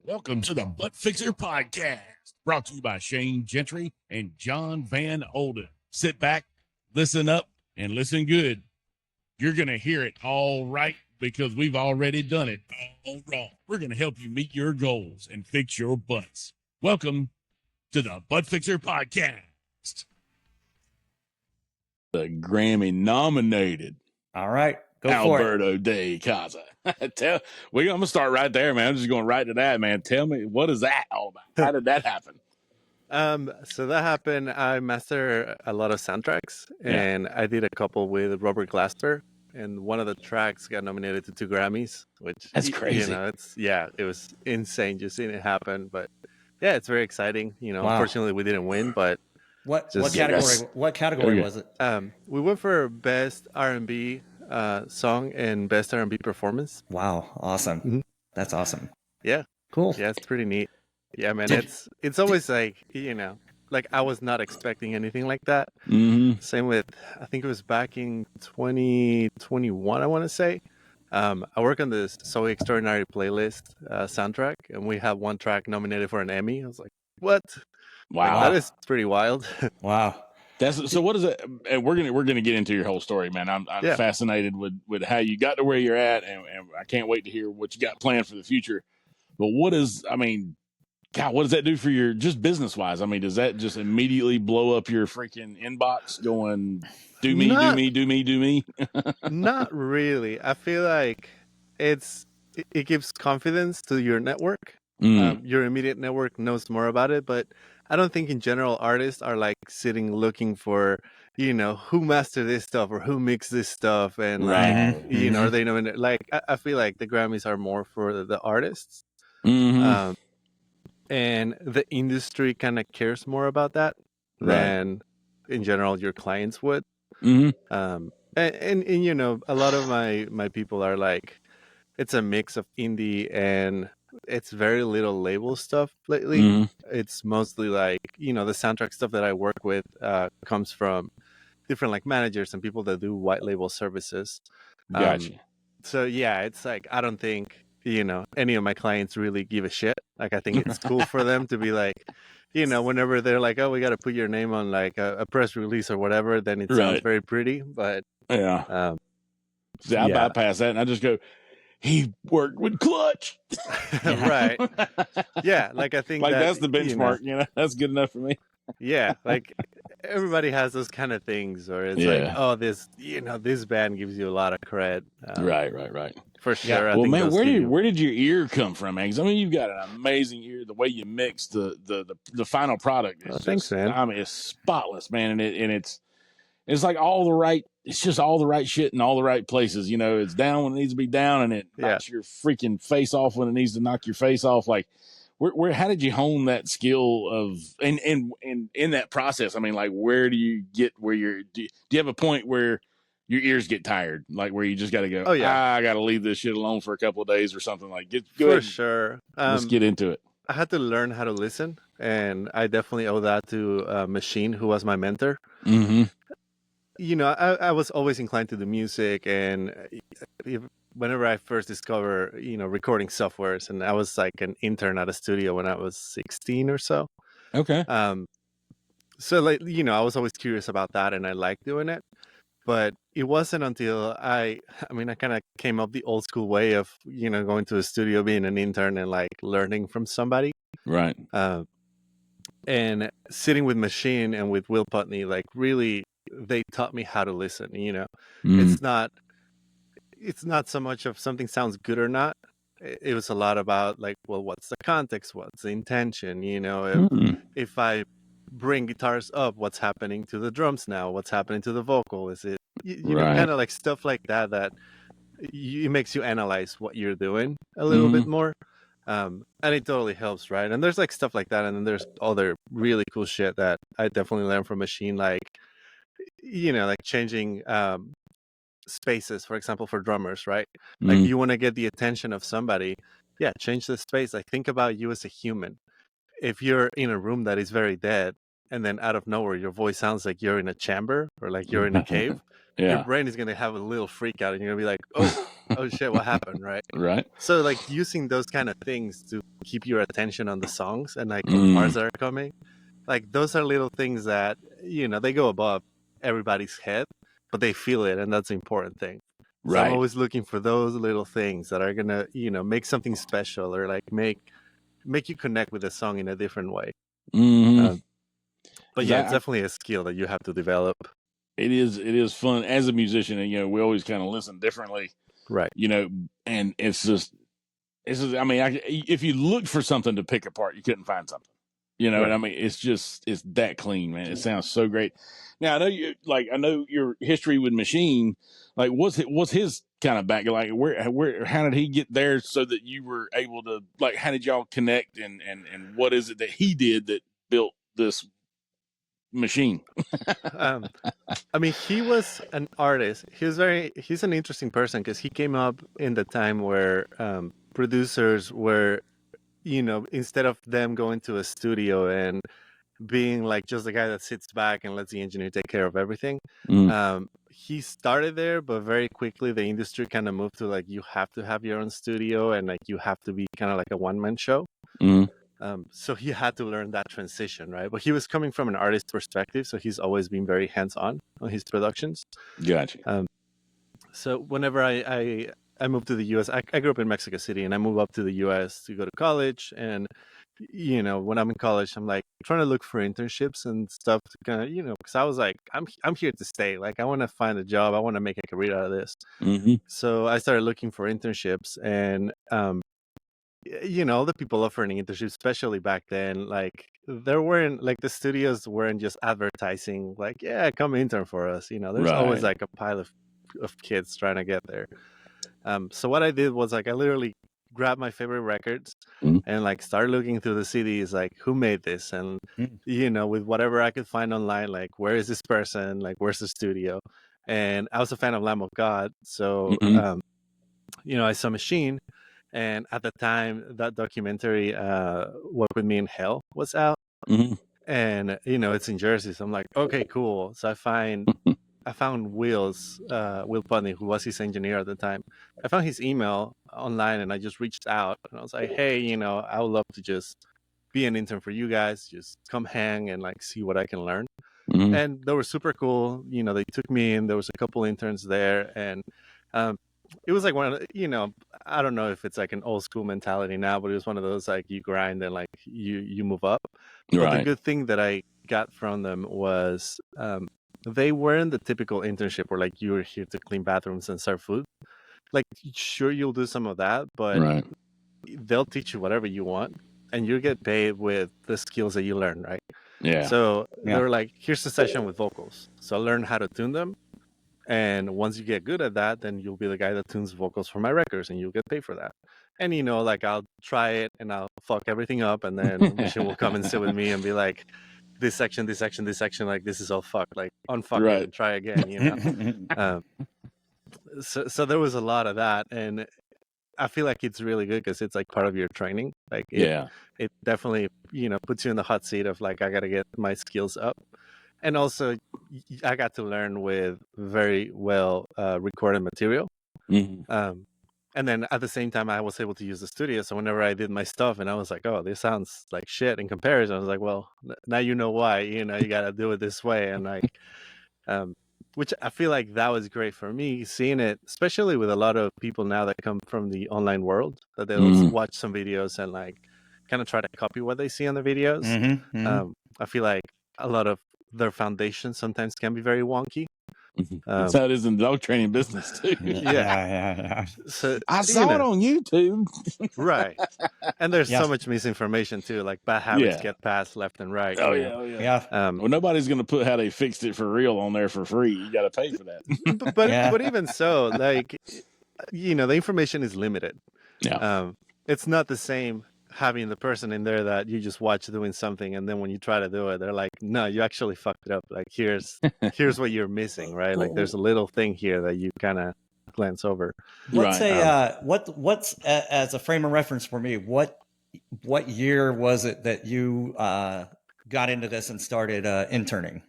Welcome to the Butt Fixer Podcast, brought to you by Shane Gentry and John Van Olden. Sit back, listen up, and listen good. You're going to hear it all right because we've already done it all wrong. We're going to help you meet your goals and fix your butts. Welcome to the Butt Fixer Podcast. The Grammy nominated. All right. Go Alberto De Icaza. I'm going to start right there, man. I'm just going right to that, man. Tell me, what is that all about? How did that happen? So that happened. I master a lot of soundtracks, and I did a couple with Robert Glasper, and one of the tracks got nominated to 2 Grammys, which that's crazy. It was insane just seeing it happen. But yeah, it's very exciting. Unfortunately we didn't win, but what category was it? We went for best R&B song and best R&B performance. Wow, awesome. Mm-hmm. That's awesome. Yeah, cool. Yeah, it's pretty neat. Yeah, man, it's always like I was not expecting anything like that. Mm-hmm. Same with, I think it was back in 2021, I want to say. I work on this So Extraordinary playlist soundtrack, and we had one track nominated for an Emmy. I was like, what? Wow, that is pretty wild. Wow. So what is it? And we're gonna get into your whole story, man. I'm fascinated with how you got to where you're at, and I can't wait to hear what you got planned for the future. But what does that do for your, just business wise? I mean, does that just immediately blow up your freaking inbox going, do me? Not really. I feel like it gives confidence to your network. Your immediate network knows more about it, but I don't think in general artists are like sitting looking for, who mastered this stuff or who mixed this stuff. And are they knowing it? Like, I feel like the Grammys are more for the artists. Mm-hmm. And the industry kind of cares more about that than in general your clients would. Mm-hmm. And a lot of my people are like, it's a mix of indie and it's very little label stuff lately. Mm-hmm. It's mostly like, the soundtrack stuff that I work with comes from different like managers and people that do white label services. Gotcha. So yeah, it's like, I don't think, any of my clients really give a shit. Like, I think it's cool for them to be like, whenever they're like, oh, we got to put your name on like a press release or whatever, then it sounds very pretty. But I bypass that and I just go, he worked with Clutch. Right. Yeah. Like, I think that's the benchmark, that's good enough for me. Yeah. Like, everybody has those kind of things where it's like, oh, this band gives you a lot of cred. Right. For sure. Yeah. Well, man, where did your ear come from, man? 'Cause, I mean, you've got an amazing ear. The way you mix the final product is thanks, man. I mean, it's spotless, man, and it's like all the right. It's just all the right shit in all the right places. It's down when it needs to be down, and it knocks your freaking face off when it needs to knock your face off. Like, where how did you hone that skill of and in that process? I mean, like, where do you get where do you have a point where your ears get tired, like where you just got to go, I got to leave this shit alone for a couple of days or something? Like, for sure. Let's get into it. I had to learn how to listen, and I definitely owe that to Machine, who was my mentor. Mm-hmm. I was always inclined to the music, and whenever I first discovered, recording softwares, and I was like an intern at a studio when I was 16 or so. Okay. So like, I was always curious about that, and I liked doing it. But it wasn't until I kind of came up the old school way of, going to a studio, being an intern and like learning from somebody. Right. And sitting with Machine and with Will Putney, like really, they taught me how to listen. It's not so much of something sounds good or not. It was a lot about like, well, what's the context? What's the intention? If I bring guitars up, what's happening to the drums now? What's happening to the vocal? Is it, kind of like stuff like that it makes you analyze what you're doing a little bit more. And it totally helps, right? And there's like stuff like that, and then there's other really cool shit that I definitely learned from Machine, like like changing spaces, for example, for drummers, right? Like, you want to get the attention of somebody, change the space. Like, think about you as a human. If you're in a room that is very dead, and then out of nowhere your voice sounds like you're in a chamber or like you're in a cave, your brain is going to have a little freak out, and you're going to be like, oh, oh shit, what happened, right? Right. So like using those kind of things to keep your attention on the songs and like on parts that are coming, like those are little things that, you know, they go above everybody's head, but they feel it, and that's the important thing. So I'm always looking for those little things that are gonna, you know, make something special, or like make you connect with the song in a different way. But yeah, it's definitely a skill that you have to develop. It is fun as a musician, and you know, we always kind of listen differently, right? You know, and it's just I mean, if you looked for something to pick apart, you couldn't find something. You know, right. And I mean, it's that clean, man. It sounds so great. Now, I know your history with Machine. Like, what's his kind of back? Like, how did he get there so that you were able to, like, how did y'all connect, and what is it that he did that built this Machine? I mean, he was an artist. He's an interesting person because he came up in the time where producers were, you know, instead of them going to a studio and being like just the guy that sits back and lets the engineer take care of everything. He started there, but very quickly the industry kind of moved to like, you have to have your own studio, and like you have to be kind of like a one-man show. So he had to learn that transition, right? But he was coming from an artist perspective, so he's always been very hands-on on his productions. Gotcha. So whenever I moved to the U.S., I grew up in Mexico City, and I moved up to the U.S. to go to college. And, you know, when I'm in college, I'm like trying to look for internships and stuff to kind of, you know, because I was like, I'm here to stay. Like, I want to find a job. I want to make a career out of this. So I started looking for internships, and, you know, the people offering internships, especially back then, like there weren't, like, the studios weren't just advertising like, yeah, come intern for us. You know, there's always like a pile of kids trying to get there. So what I did was like I literally grabbed my favorite records and like started looking through the CDs, like who made this, and you know, with whatever I could find online, like where is this person, like where's the studio. And I was a fan of Lamb of God, so you know, I saw Machine, and at the time that documentary Walk With Me in Hell was out, and you know, it's in Jersey, so I'm like, okay, cool. So I found Will Putney, who was his engineer at the time. I found his email online, and I just reached out, and I was like, hey, you know, I would love to just be an intern for you guys, just come hang and like see what I can learn. And they were super cool. You know, they took me in. There was a couple interns there, and it was like one of the, you know, I don't know if it's like an old school mentality now, but it was one of those like you grind and like you move up. But the good thing that I got from them was they weren't the typical internship where like you were here to clean bathrooms and serve food. Like, sure, you'll do some of that, but they'll teach you whatever you want, and you get paid with the skills that you learn, right? So they were like, here's a session with vocals, so learn how to tune them, and once you get good at that, then you'll be the guy that tunes vocals for my records, and you'll get paid for that. And you know, like I'll try it and I'll fuck everything up, and then Machine will come and sit with me and be like, this section, like this is all fucked, like unfuck it and try again, you know. So there was a lot of that, and I feel like it's really good because it's like part of your training. Like it definitely, you know, puts you in the hot seat of like, I got to get my skills up. And also I got to learn with very well recorded material. And then at the same time, I was able to use the studio. So whenever I did my stuff and I was like, oh, this sounds like shit in comparison, I was like, well, now you know why, you know, you got to do it this way. And like, which I feel like that was great for me, seeing it, especially with a lot of people now that come from the online world, that they'll watch some videos and like kind of try to copy what they see on the videos. I feel like a lot of their foundation sometimes can be very wonky. That's how it is in the dog training business too. So I saw it on YouTube. Right. And there's so much misinformation too, like bad habits get passed left and right. Well, nobody's going to put how they fixed it for real on there for free. You got to pay for that. But even so, like, you know, the information is limited. It's not the same having the person in there that you just watch doing something, and then when you try to do it, they're like, no, you actually fucked it up. Like, here's what you're missing, right? Like, there's a little thing here that you kind of glance over. Let's say what's as a frame of reference for me, what year was it that you got into this and started interning?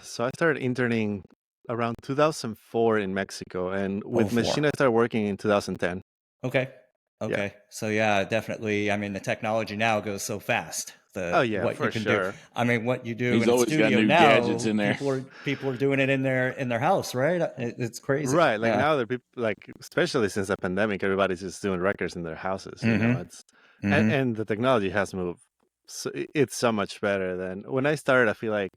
So I started interning around 2004 in Mexico, and with 04. Machine I started working in 2010. Okay. Yeah. So yeah, definitely. I mean, the technology now goes so fast. Oh yeah, What for you can sure. do. I mean, what you do He's in a always got studio new now, gadgets in there. people are doing it in their house, right? It's crazy. Right, like Yeah. now that people, like, especially since the pandemic, everybody's just doing records in their houses. You know, it's and the technology has moved. So it's so much better than when I started. I feel like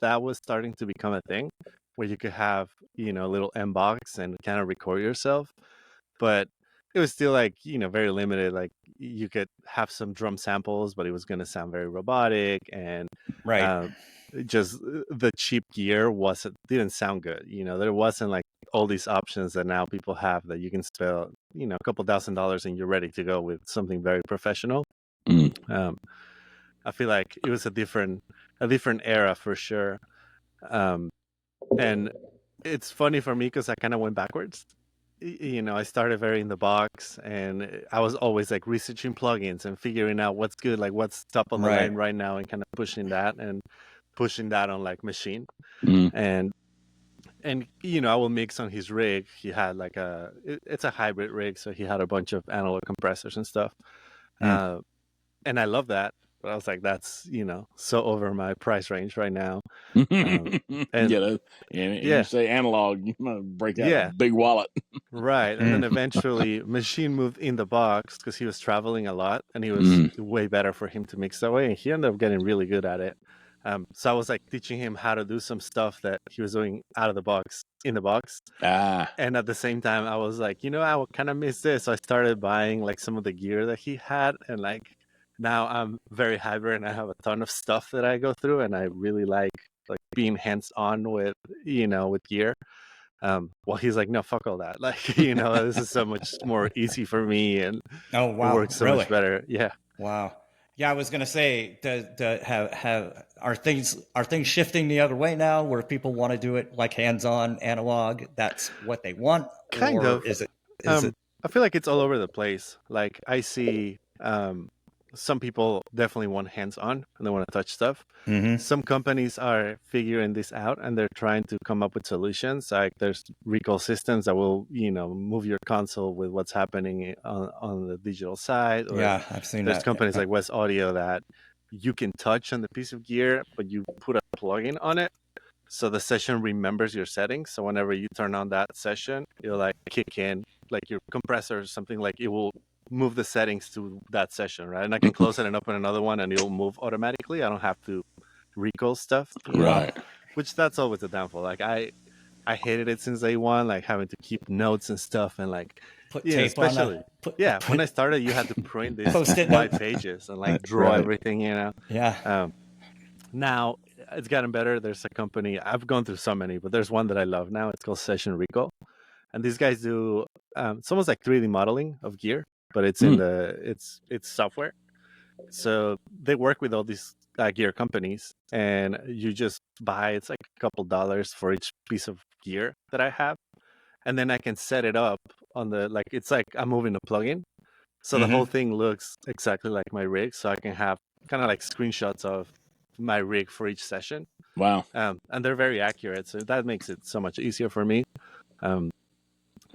that was starting to become a thing where you could have, you know, a little M box and kind of record yourself, but it was still like, you know, very limited. Like you could have some drum samples, but it was going to sound very robotic, and Right. just the cheap gear didn't sound good. You know, there wasn't like all these options that now people have that you can spend, you know, a couple $1,000 and you're ready to go with something very professional. I feel like it was a different era for sure. And it's funny for me because I kind of went backwards. You know, I started very in the box, and I was always like researching plugins and figuring out what's good, like what's top of the line right now, and kind of pushing that on like Machine. And you know, I will mix on his rig. He had like it's a hybrid rig, so he had a bunch of analog compressors and stuff. And I love that, but I was like, that's, you know, so over my price range right now. And you say analog, you might break out a big wallet. Right. And then eventually Machine moved in the box because he was traveling a lot, and he was way better for him to mix that way. And he ended up getting really good at it. So I was like teaching him how to do some stuff that he was doing out of the box, in the box. And at the same time, I was like, you know, I kind of miss this. So I started buying like some of the gear that he had, and like now I'm very hybrid and I have a ton of stuff that I go through, and I really like being hands-on with, you know, with gear. Well, he's like, no, fuck all that. Like, you know, this is so much more easy for me, and oh wow, it works so much better. Yeah. Wow. Yeah, I was gonna say, are things shifting the other way now, where people want to do it like hands-on analog? That's what they want, kind of. Is it? I feel like it's all over the place. Like I see, some people definitely want hands-on and they want to touch stuff. Some companies are figuring this out and they're trying to come up with solutions. Like there's recall systems that will, you know, move your console with what's happening on the digital side. Or yeah, I've seen there's that. companies like West Audio that you can touch on the piece of gear, but you put a plugin on it, so the session remembers your settings. So whenever you turn on that session, it'll like kick in like your compressor or something, like it will move the settings to that session, right? And I can close it and open another one and it'll move automatically. I don't have to recall stuff. Right. Which that's always a downfall. Like I hated it since day one, like having to keep notes and stuff, and like put tape especially on when I started, you had to print these white pages and like draw everything, you know. Now it's gotten better. There's a company, I've gone through so many, but there's one that I love now. It's called Session Recall, and these guys do it's almost like 3D modeling of gear, but it's in it's software. So they work with all these gear companies, and you just buy, it's like a couple dollars for each piece of gear that I have, and then I can set it up on the, like, it's like I'm moving a plugin, so the whole thing looks exactly like my rig, so I can have kind of like screenshots of my rig for each session. Wow. And they're very accurate, so that makes it so much easier for me. And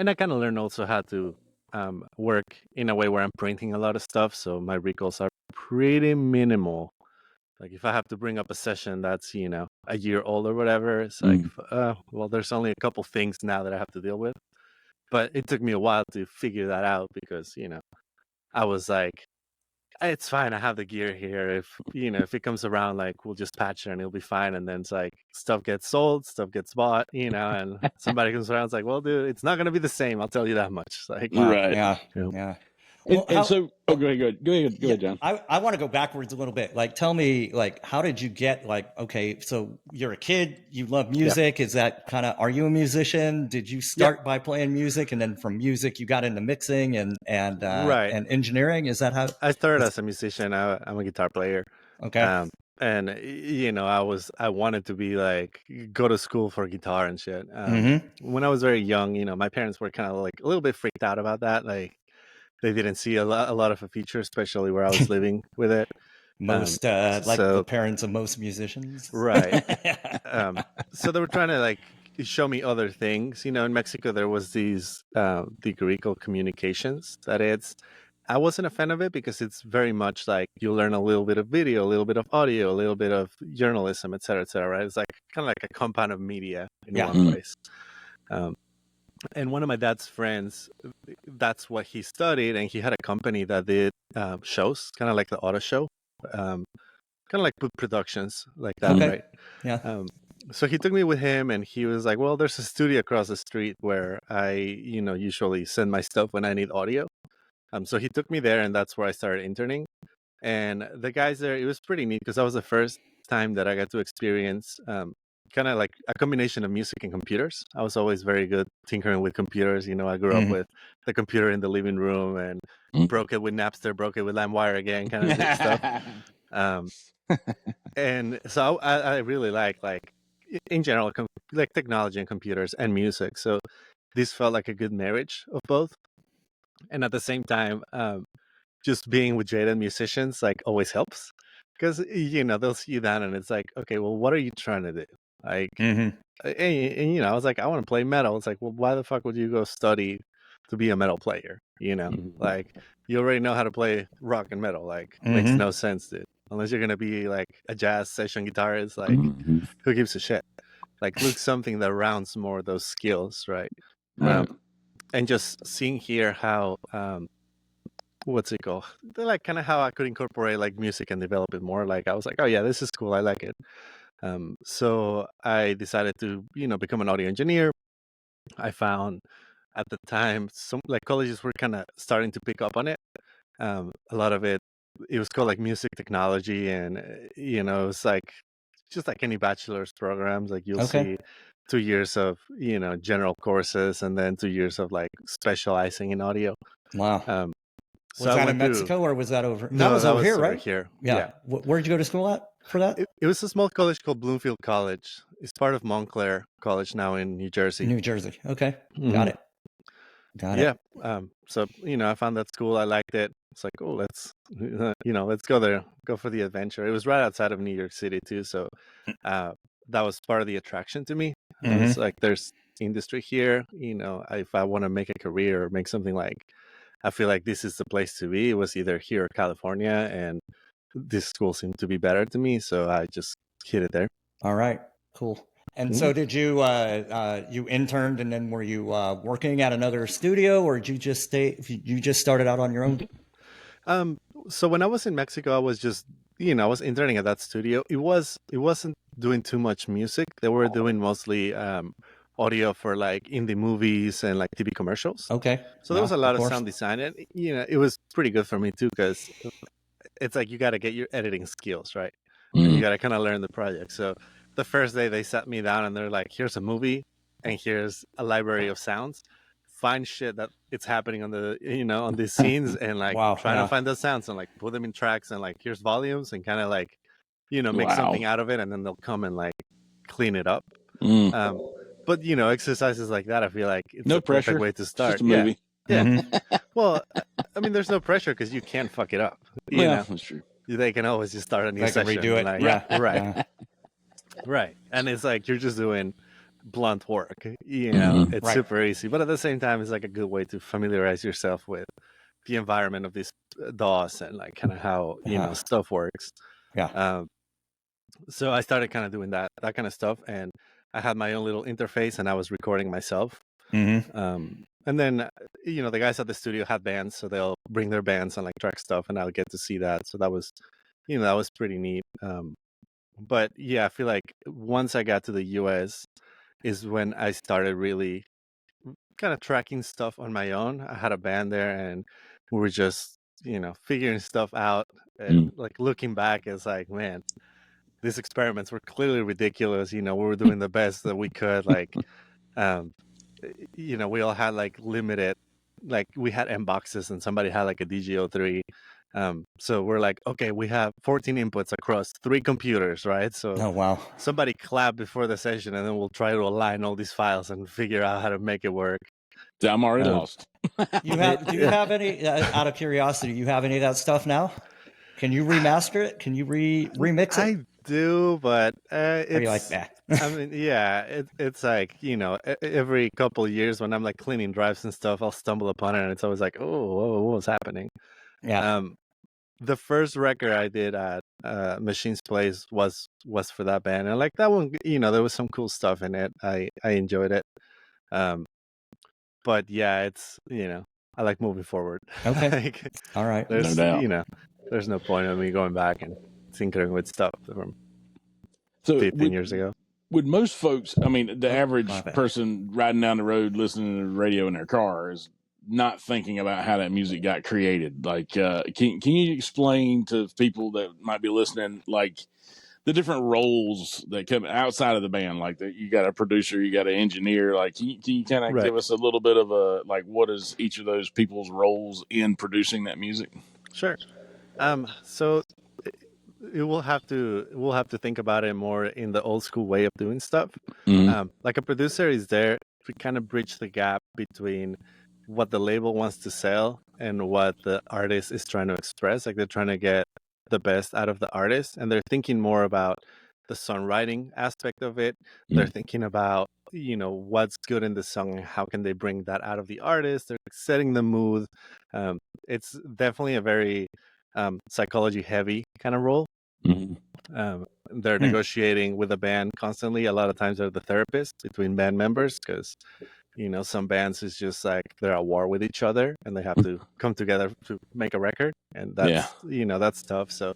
I kind of learned also how to work in a way where I'm printing a lot of stuff, so my recalls are pretty minimal. Like if I have to bring up a session that's, you know, a year old or whatever, it's like, well, there's only a couple things now that I have to deal with. But it took me a while to figure that out because, you know, I was like, it's fine, I have the gear here. If, you know, if it comes around, like we'll just patch it and it'll be fine. And then it's like stuff gets sold, stuff gets bought, you know, and somebody comes around, it's like, well, dude, it's not going to be the same. I'll tell you that much. It's like, right. Yeah. Well, go ahead, John. I want to go backwards a little bit. Like, tell me, like, how did you get, like, okay, so you're a kid, you love music. Is that kind of, are you a musician? Did you start by playing music, and then from music you got into mixing and engineering? Is that how? I started as a musician. I'm a guitar player. Okay. And you know, I wanted to be like, go to school for guitar and shit. When I was very young, you know, my parents were kind of like a little bit freaked out about that. Like, they didn't see a lot of a feature, especially where I was living with it. Most like the parents of most musicians, right? So they were trying to like show me other things. In Mexico there was these degree called communications that I wasn't a fan of it because it's very much like you learn a little bit of video, a little bit of audio, a little bit of journalism, et cetera, right? It's like kind of like a compound of media in one place. And one of my dad's friends, that's what he studied, and he had a company that did shows, kind of like the auto show, kind of like productions like that, right? Yeah. So he took me with him, and he was like, well, there's a studio across the street where I, usually send my stuff when I need audio. So he took me there, and that's where I started interning. And the guys there, it was pretty neat because that was the first time that I got to experience kind of like a combination of music and computers. I was always very good tinkering with computers. I grew up with the computer in the living room and broke it with Napster, broke it with LimeWire again, kind of stuff. And so I really like in general, like technology and computers and music. So this felt like a good marriage of both. And at the same time, just being with jaded musicians like always helps because they'll see you down and it's like, okay, well, what are you trying to do? Like, and I was like, I want to play metal. It's like, well, why the fuck would you go study to be a metal player? Like you already know how to play rock and metal. Like makes no sense, dude. Unless you're gonna be like a jazz session guitarist, like who gives a shit? Like look something that rounds more of those skills, right? And just seeing here how what's it called? Like kind of how I could incorporate like music and develop it more. Like I was like, oh yeah, this is cool. I like it. So I decided to, become an audio engineer. I found at the time some like colleges were kind of starting to pick up on it. A lot of it was called like music technology, and it was like just like any bachelor's programs. Like you'll see 2 years of general courses, and then 2 years of like specializing in audio. Wow. So was that in Mexico or was that over? No, that was over here, right? Here. Yeah. Where'd you go to school at for that? It was a small college called Bloomfield College. It's part of Montclair College now in New Jersey. New Jersey. Okay. Got it. Yeah. So, I found that school. I liked it. It's like, oh, let's go there, go for the adventure. It was right outside of New York City too. So that was part of the attraction to me. It's like, there's industry here, if I want to make a career or make something like, I feel like this is the place to be. It was either here or California, and this school seemed to be better to me, so I just hit it there. All right, cool. And so did you you interned, and then were you working at another studio, or did you just you just started out on your own? So when I was in Mexico, I was just I was interning at that studio. It wasn't doing too much music. They were doing mostly audio for like indie movies and like TV commercials. Okay. So there was a lot of sound design, and it was pretty good for me too, because it's like you got to get your editing skills right. You got to kind of learn the project. So the first day they sat me down and they're like, here's a movie and here's a library of sounds. Find shit that it's happening on the on these scenes, and like trying to find those sounds and like put them in tracks, and like here's volumes, and kind of like make something out of it, and then they'll come and like clean it up. But exercises like that, I feel like it's no a pressure. Perfect way to start. Just a movie. Yeah. Well, I mean, there's no pressure because you can't fuck it up. You know? That's true. They can always just start a new session. Redo it. Like, right. Right. And it's like you're just doing blunt work. It's super easy, but at the same time, it's like a good way to familiarize yourself with the environment of this DAWs and like kind of how stuff works. Yeah. So I started kind of doing that kind of stuff, and I had my own little interface, and I was recording myself. And then, the guys at the studio had bands, so they'll bring their bands and like track stuff, and I'll get to see that. So that was, that was pretty neat. But yeah, I feel like once I got to the US is when I started really kind of tracking stuff on my own. I had a band there, and we were just, figuring stuff out. And like looking back, it's like, man, these experiments were clearly ridiculous. We were doing the best that we could. Like, we all had like limited, like we had M boxes and somebody had like a DG03. So we're like, okay, we have 14 inputs across 3 computers, right? So somebody clap before the session, and then we'll try to align all these files and figure out how to make it work. I'm already lost. Do you have any, out of curiosity, you have any of that stuff now? Can you remaster it? Can you remix it? do, but Are you like it's. that? I mean, yeah, it's like every couple of years when I'm like cleaning drives and stuff, I'll stumble upon it, and it's always like, oh, whoa, what was happening? Yeah. The first record I did at Machine's Place was for that band, and like that one, there was some cool stuff in it. I enjoyed it. Um, but yeah, it's I like moving forward. Okay. Like, All right. No there's doubt. there's no point in me going back and tinkering with stuff from So 15 years ago. would most folks, I mean, the my average bad. person riding down the road listening to the radio in their car is not thinking about how that music got created. Like, can you explain to people that might be listening, like the different roles that come outside of the band? Like, that you got a producer, you got an engineer. Like, can you kind of Right. give us a little bit of a like, what is each of those people's roles in producing that music? Sure. So we'll have to think about it more in the old school way of doing stuff. Mm-hmm. Like a producer is there to kind of bridge the gap between what the label wants to sell and what the artist is trying to express. Like they're trying to get the best out of the artist, and they're thinking more about the songwriting aspect of it. They're thinking about what's good in the song and how can they bring that out of the artist. They're setting the mood. It's definitely a very psychology heavy kind of role. They're negotiating with the band constantly. A lot of times they're the therapist between band members because some bands is just like they're at war with each other and they have to come together to make a record, and that's that's tough. So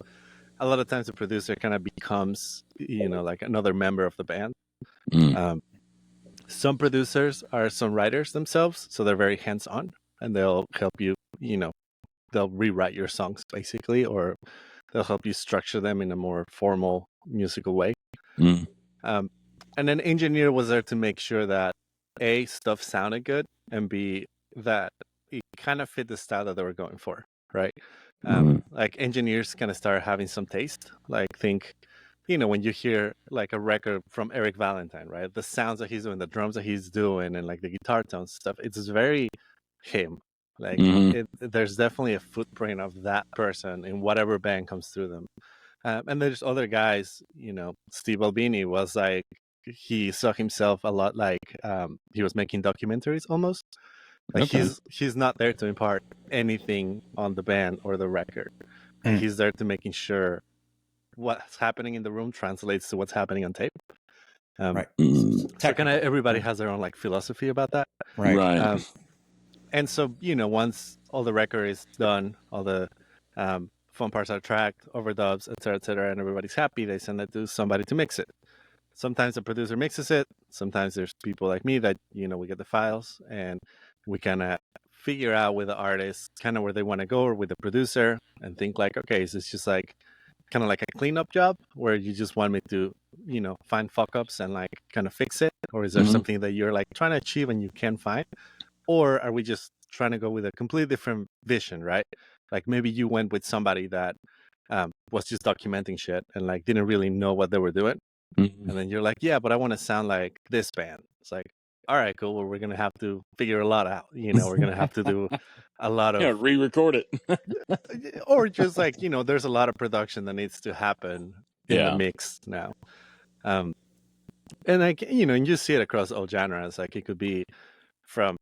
a lot of times the producer kind of becomes like another member of the band. Some producers are some writers themselves, so they're very hands-on and they'll help you they'll rewrite your songs basically, or they'll help you structure them in a more formal musical way. And then engineer was there to make sure that A, stuff sounded good, and B, that it kind of fit the style that they were going for, right? Like engineers kind of start having some taste. Like think, when you hear like a record from Eric Valentine, right? The sounds that he's doing, the drums that he's doing, and like the guitar tones stuff, it's very him. Like there's definitely a footprint of that person in whatever band comes through them. And there's other guys, Steve Albini was like, he saw himself a lot like he was making documentaries almost. Like he's not there to impart anything on the band or the record. Like he's there to making sure what's happening in the room translates to what's happening on tape. Right. So kind of everybody has their own like philosophy about that. Right. And so, once all the record is done, all the fun parts are tracked, overdubs, et cetera, and everybody's happy, they send it to somebody to mix it. Sometimes the producer mixes it. Sometimes there's people like me that, we get the files and we kind of figure out with the artist kind of where they want to go, or with the producer, and think like, okay, is this just like kind of like a cleanup job where you just want me to, find fuck ups and like kind of fix it? Or is there something that you're like trying to achieve and you can find? Or are we just trying to go with a completely different vision, right? Like maybe you went with somebody that was just documenting shit and like didn't really know what they were doing. And then you're like, yeah, but I want to sound like this band. It's like, all right, cool. Well, we're going to have to figure a lot out. We're going to have to do a lot of... re-record it. Or just like, there's a lot of production that needs to happen in the mix now. And like, and you see it across all genres. Like it could be from,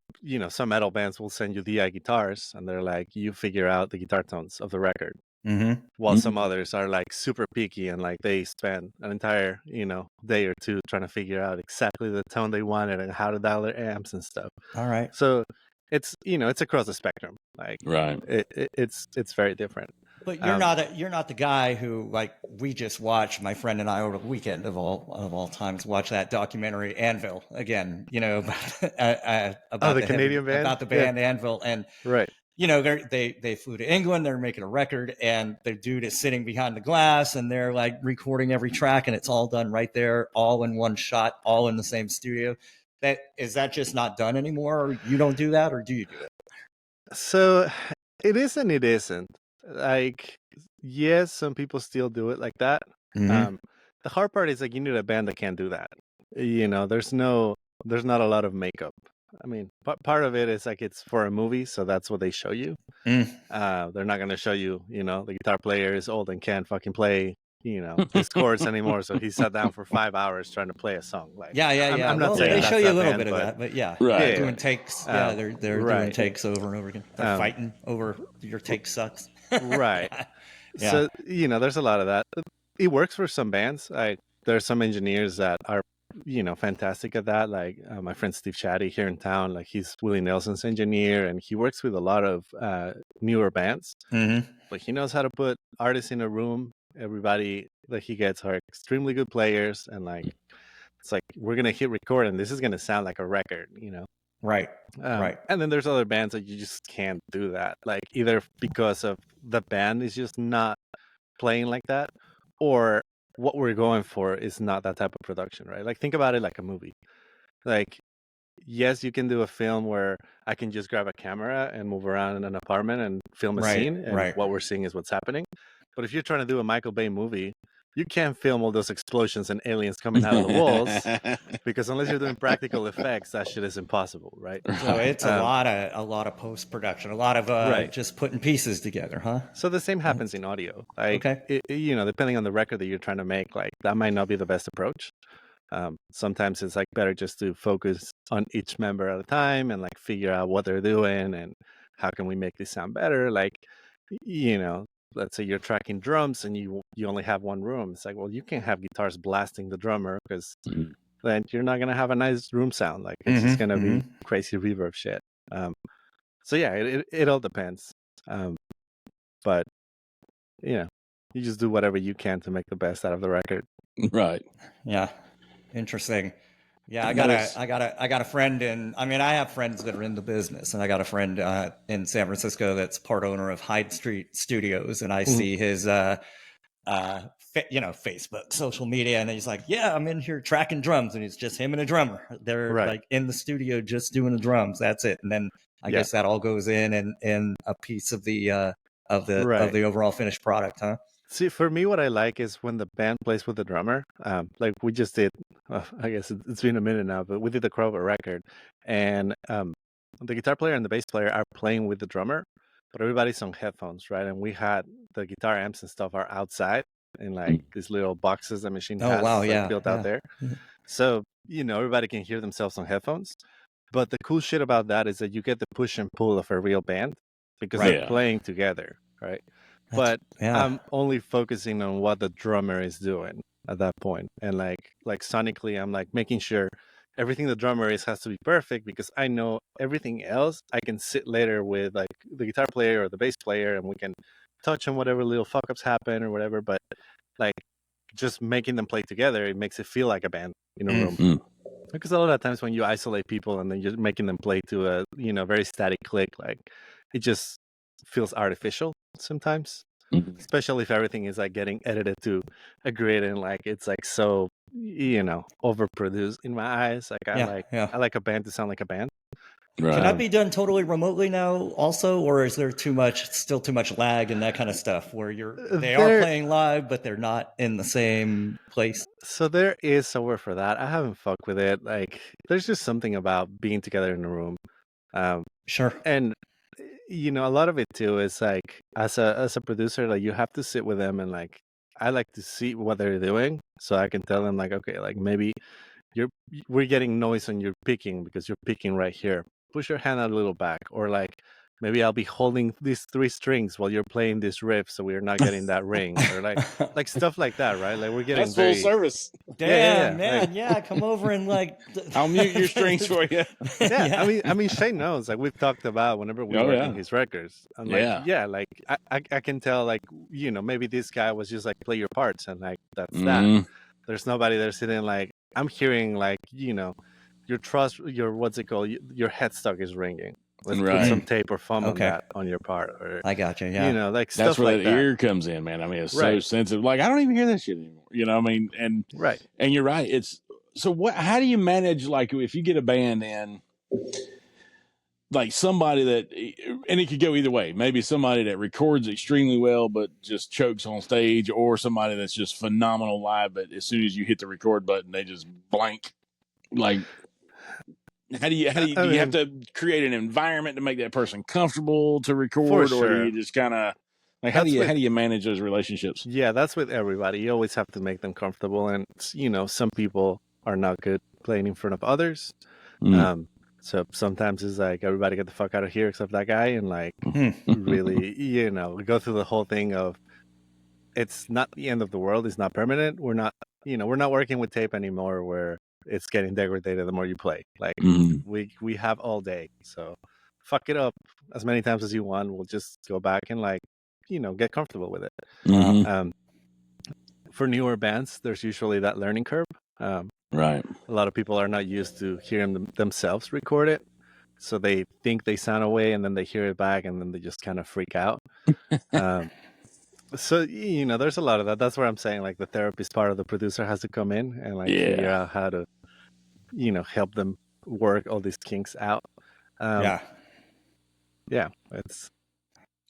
some metal bands will send you DI guitars and they're like, you figure out the guitar tones of the record. While some others are like super picky and like they spend an entire, day or two trying to figure out exactly the tone they wanted and how to dial their amps and stuff. All right. So it's, it's across the spectrum. Like it's very different. But you're not the guy who, like, we just watched, my friend and I over the weekend of all times, watch that documentary Anvil again, about the Canadian band, about the band Anvil, and right. They flew to England, they're making a record, and the dude is sitting behind the glass and they're like recording every track, and it's all done right there, all in one shot, all in the same studio. Is that just not done anymore? Or you don't do that, or do you do it? So it is and it isn't. Like, yes, some people still do it like that. The hard part is like you need a band that can't do that. There's not a lot of makeup. I mean, part of it is like it's for a movie, so that's what they show you. They're not going to show you, the guitar player is old and can't fucking play his chords anymore. So he sat down for 5 hours trying to play a song. Like, yeah. I'm not Well, saying they that's show you a that little band, bit of but that, but yeah, Right. doing takes. Yeah, they're doing takes over and over again. They're fighting over your take sucks. Right. Yeah. So there's a lot of that. It works for some bands. There are some engineers that are fantastic at that. Like my friend Steve Chatty here in town. Like he's Willie Nelson's engineer, and he works with a lot of newer bands. Mm-hmm. But he knows how to put artists in a room. Everybody that he gets are extremely good players, and like it's like we're gonna hit record, and this is gonna sound like a record. Right. Right. And then there's other bands that you just can't do that. Like either because of the band is just not playing like that, or what we're going for is not that type of production, right? Like think about it like a movie. Like yes, you can do a film where I can just grab a camera and move around in an apartment and film a scene, and what we're seeing is what's happening. But if you're trying to do a Michael Bay movie, you can't film all those explosions and aliens coming out of the walls because unless you're doing practical effects, that shit is impossible, right? So it's a lot of post production, a lot of just putting pieces together, huh? So the same happens in audio. Like, depending on the record that you're trying to make, like that might not be the best approach. Sometimes it's like better just to focus on each member at a time and like figure out what they're doing and how can we make this sound better. Like, let's say you're tracking drums and you only have one room. It's like, well, you can't have guitars blasting the drummer because then you're not gonna have a nice room sound. Like it's just gonna be crazy reverb shit. So yeah, it all depends. But you just do whatever you can to make the best out of the record. Right. Yeah. Interesting. Yeah, I got a friend I have friends that are in the business, and I got a friend in San Francisco that's part owner of Hyde Street Studios, and I see his Facebook, social media, and he's like, yeah, I'm in here tracking drums, and it's just him and a drummer. They're like in the studio just doing the drums. That's it. And then I guess that all goes in a piece of the overall finished product, huh? See, for me, what I like is when the band plays with the drummer. Like we just did, I guess it's been a minute now, but we did the Crobot record, and the guitar player and the bass player are playing with the drummer, but everybody's on headphones, right? And we had the guitar amps and stuff are outside in like these little boxes the machine has built out there. So, everybody can hear themselves on headphones. But the cool shit about that is that you get the push and pull of a real band because they're playing together, right? But I'm only focusing on what the drummer is doing at that point. And like sonically, I'm like making sure everything the drummer is has to be perfect because I know everything else I can sit later with like the guitar player or the bass player and we can touch on whatever little fuck ups happen or whatever. But like just making them play together, it makes it feel like a band in a room. Because a lot of times when you isolate people and then you're making them play to a very static click, like it just feels artificial sometimes, especially if everything is like getting edited to a grid and like it's like so overproduced in my eyes. Like I like a band to sound like a band. Right. Can that be done totally remotely now also, or is there still too much lag and that kind of stuff where they are playing live but they're not in the same place? So there is somewhere for that. I haven't fucked with it. Like there's just something about being together in a room. Sure. And a lot of it too is like as a producer, like you have to sit with them and like I like to see what they're doing so I can tell them like, okay, like maybe we're getting noise on your picking because you're picking right here. Push your hand a little back, or like maybe I'll be holding these 3 strings while you're playing this riff so we're not getting that ring, or like stuff like that, right? Like we're getting that's full service. Damn, man, come over and like I'll mute your strings for you. I mean Shane knows, like we've talked about whenever we work on his records. I'm like, like I can tell like maybe this guy was just like play your parts and like that's that. There's nobody there sitting like I'm hearing like your what's it called? Your headstock is ringing. Let's put some tape or foam on that on your part. Or, I got you. Yeah, like that's stuff where like that ear comes in, man. I mean, it's so sensitive. Like I don't even hear that shit anymore. I mean, and and you're right. It's so what? How do you manage like if you get a band in, like somebody that, and it could go either way. Maybe somebody that records extremely well but just chokes on stage, or somebody that's just phenomenal live, but as soon as you hit the record button, they just blank. Like, how do you have to create an environment to make that person comfortable to record, or do you just kind of Like, how do you manage those relationships? Yeah, that's with everybody. You always have to make them comfortable, and some people are not good playing in front of others. So sometimes it's like, everybody get the fuck out of here except that guy, and like really, we go through the whole thing of, it's not the end of the world. It's not permanent. We're not working with tape anymore where it's getting degraded the more you play. Like we have all day, so fuck it up as many times as you want. We'll just go back and like, get comfortable with it. For newer bands, there's usually that learning curve. Right. A lot of people are not used to hearing themselves record it, so they think they sound away, and then they hear it back, and then they just kind of freak out. So there's a lot of that. That's where I'm saying, like, the therapist part of the producer has to come in and like figure out how to help them work all these kinks out. It's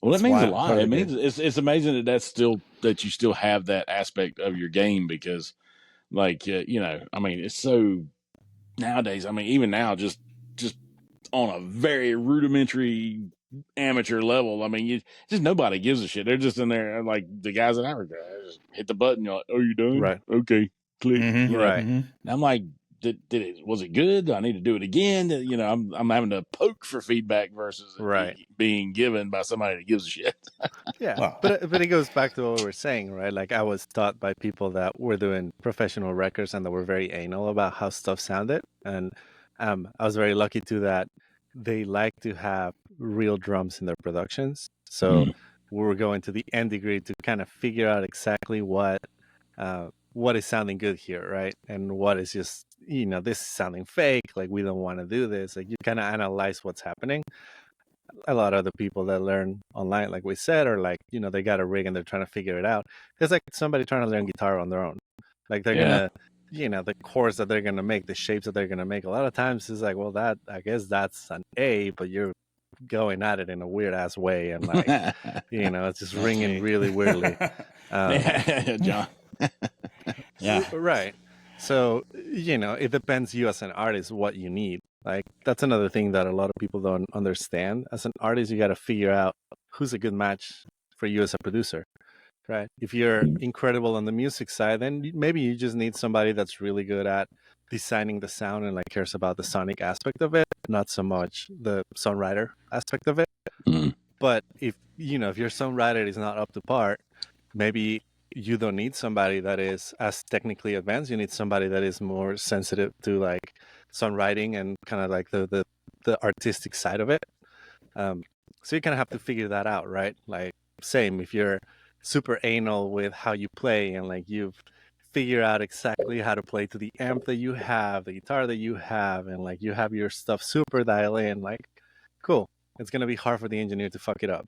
well, that means a lot. It means it's amazing that you still have that aspect of your game, because like I mean, it's so nowadays. I mean, even now, just on a very rudimentary amateur level, I mean, just nobody gives a shit. They're just in there like the guys at our guy, just hit the button. You're like, "Oh, you done? Right. Okay, click." Right. And I'm like, was it good? Do I need to do it again? I'm having to poke for feedback versus being given by somebody that gives a shit. But it goes back to what we were saying, right? Like, I was taught by people that were doing professional records and that were very anal about how stuff sounded, and I was very lucky too that they like to have real drums in their productions. So we were going to the nth degree to kind of figure out exactly what is sounding good here, right? And what is just, this is sounding fake. Like, we don't want to do this. Like, you kind of analyze what's happening. A lot of the people that learn online, like we said, are like, they got a rig and they're trying to figure it out. It's like somebody trying to learn guitar on their own. Like, they're gonna, the chords that they're gonna make, the shapes that they're gonna make. A lot of times it's like, well, I guess that's an A, but you're going at it in a weird ass way, and like, it's just ringing really weirdly. John. Right. So, it depends you as an artist what you need. Like, that's another thing that a lot of people don't understand. As an artist, you got to figure out who's a good match for you as a producer, right? If you're incredible on the music side, then maybe you just need somebody that's really good at designing the sound and like cares about the sonic aspect of it, not so much the songwriter aspect of it. But if your songwriter is not up to par, maybe you don't need somebody that is as technically advanced. You need somebody that is more sensitive to like songwriting and kind of like the artistic side of it. So you kind of have to figure that out, right? Like, same, if you're super anal with how you play and like you've figured out exactly how to play to the amp that you have, the guitar that you have, and like you have your stuff super dialed in, like, cool. It's going to be hard for the engineer to fuck it up.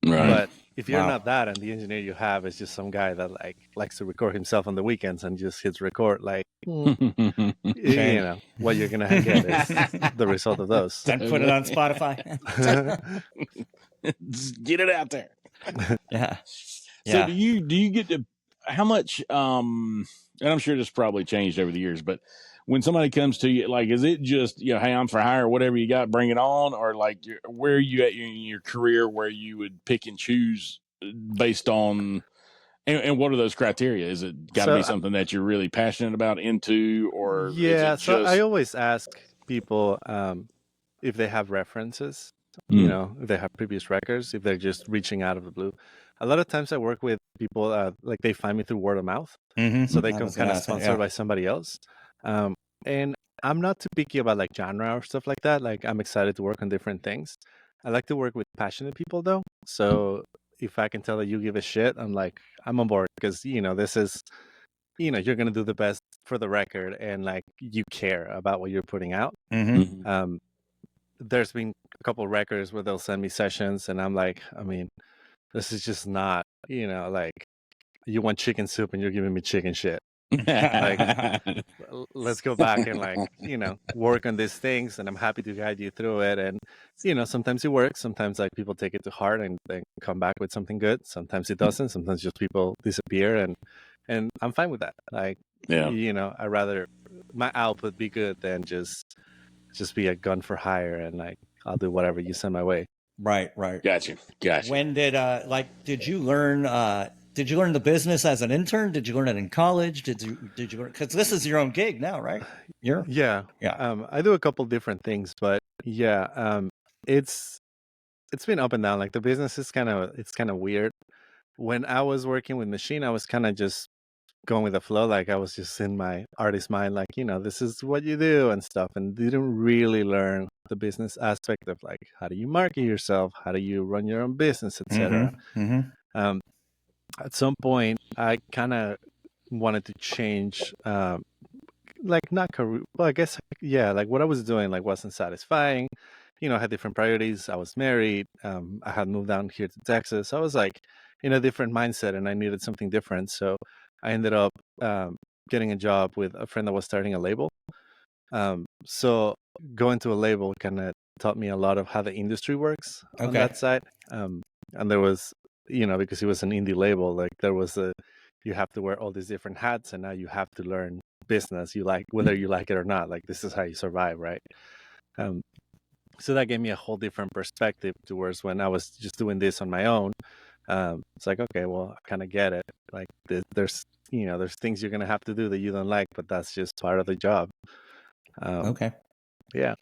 Right. But if you're not that, and the engineer you have is just some guy that like likes to record himself on the weekends and just hits record, like, what you're gonna get is the result of those. Then put it on Spotify. Just get it out there. Yeah. So do you get to how much? And I'm sure this probably changed over the years, but when somebody comes to you, like, is it just, hey, I'm for hire, whatever you got, bring it on? Or like, where are you at in your career where you would pick and choose based on, and what are those criteria? Is it got to be something that you're really passionate about, into, or is it just... So I always ask people if they have references, if they have previous records, if they're just reaching out of the blue. A lot of times I work with people, like they find me through word of mouth. So they come kind of sponsored by somebody else. And I'm not too picky about like genre or stuff like that. Like, I'm excited to work on different things. I like to work with passionate people though. So if I can tell that you give a shit, I'm like, I'm on board, because, this is, you're going to do the best for the record, and like, you care about what you're putting out. There's been a couple of records where they'll send me sessions and I'm like, I mean, this is just not, like, you want chicken soup and you're giving me chicken shit. Like, let's go back and like, work on these things, and I'm happy to guide you through it. And, sometimes it works. Sometimes like people take it to heart and they come back with something good. Sometimes it doesn't. Sometimes just people disappear, and I'm fine with that. Like, I'd rather my output be good than just be a gun for hire, and like, I'll do whatever you send my way. Right. Gotcha. When did you learn the business as an intern? Did you learn it in college? Did you learn, because this is your own gig now, right? Yeah. I do a couple different things, but it's been up and down. Like the business is kind of weird. When I was working with machine, I was kind of just going with the flow. Like I was just in my artist mind, like, this is what you do and stuff, and didn't really learn the business aspect of like, how do you market yourself? How do you run your own business, etc. At some point, I kind of wanted to change, like not career. Well, I guess, yeah, like what I was doing like wasn't satisfying. I had different priorities. I was married. I had moved down here to Texas. I was like in a different mindset, and I needed something different. So I ended up getting a job with a friend that was starting a label. So going to a label kind of taught me a lot of how the industry works on that side. And there was, because it was an indie label, like there was you have to wear all these different hats, and now you have to learn business, whether you like it or not. Like this is how you survive, right? So that gave me a whole different perspective towards when I was just doing this on my own. It's like, okay, well, I kind of get it. Like there's things you're gonna have to do that you don't like, but that's just part of the job. Okay. Yeah.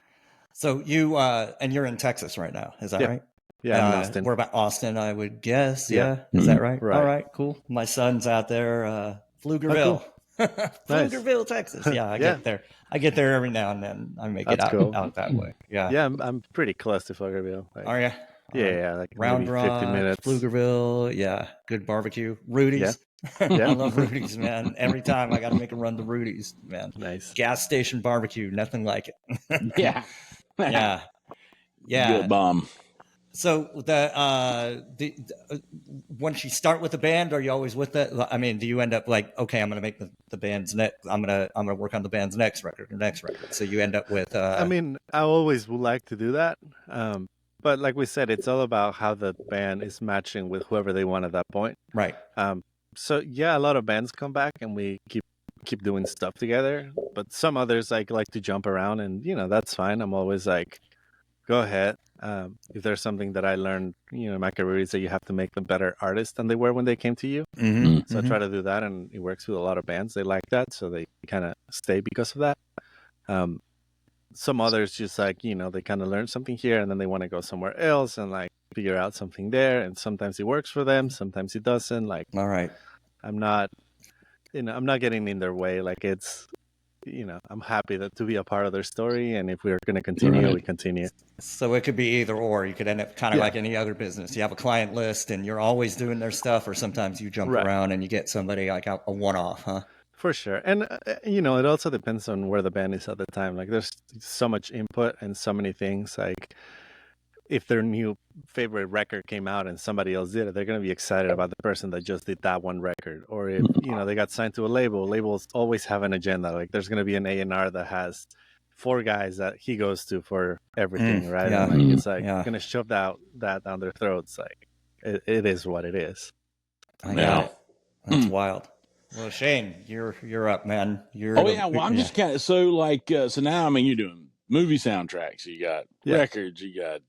So you and you're in Texas right now, is that right? Yeah, I'm in Austin. We're about Austin, I would guess. Yeah. Is that right? Right. All right, cool. My son's out there, Pflugerville. Oh, cool. Pflugerville, Texas. Yeah, I get there. I get there every now and then. I make it out that way. Yeah. Yeah, I'm pretty close to Pflugerville. Like, are you? Yeah, like Round maybe Rock, 50 minutes. Pflugerville. Yeah, good barbecue. Rudy's. Yeah. I love Rudy's, man. Every time I got to make a run to Rudy's, man. Nice. Gas station barbecue, nothing like it. Yeah. Good bomb. So once you start with the band, are you always with it? I mean, do you end up like, okay, I'm going to make the band's next, I'm going to work on the band's next record. So you end up with, I mean, I always would like to do that. But like we said, it's all about how the band is matching with whoever they want at that point. Right. So yeah, a lot of bands come back and we keep doing stuff together, but some others like to jump around, and that's fine. I'm always like, go ahead. If there's something that I learned, in my career, is that you have to make them better artists than they were when they came to you. So I try to do that, and it works with a lot of bands. They like that, so they kind of stay because of that. Some others just like, they kind of learn something here and then they want to go somewhere else and like figure out something there. And sometimes it works for them, sometimes it doesn't. Like, all right, I'm not getting in their way. Like it's, I'm happy to be a part of their story. And if we're going to continue, we continue. So it could be either or. You could end up kind of like any other business. You have a client list and you're always doing their stuff, or sometimes you jump around and you get somebody like a one-off, huh? For sure. And, it also depends on where the band is at the time. Like there's so much input and so many things. Like if their new favorite record came out and somebody else did it, they're going to be excited about the person that just did that one record. Or if, they got signed to a label, labels always have an agenda. Like there's going to be an A&R that has 4 guys that he goes to for everything, right? Yeah. And like, it's like going to shove that down their throats. Like it is what it is. I know. That's wild. Well, Shane, you're up, man. Well, I'm just kind of so now. I mean, you're doing movie soundtracks. You got records. You got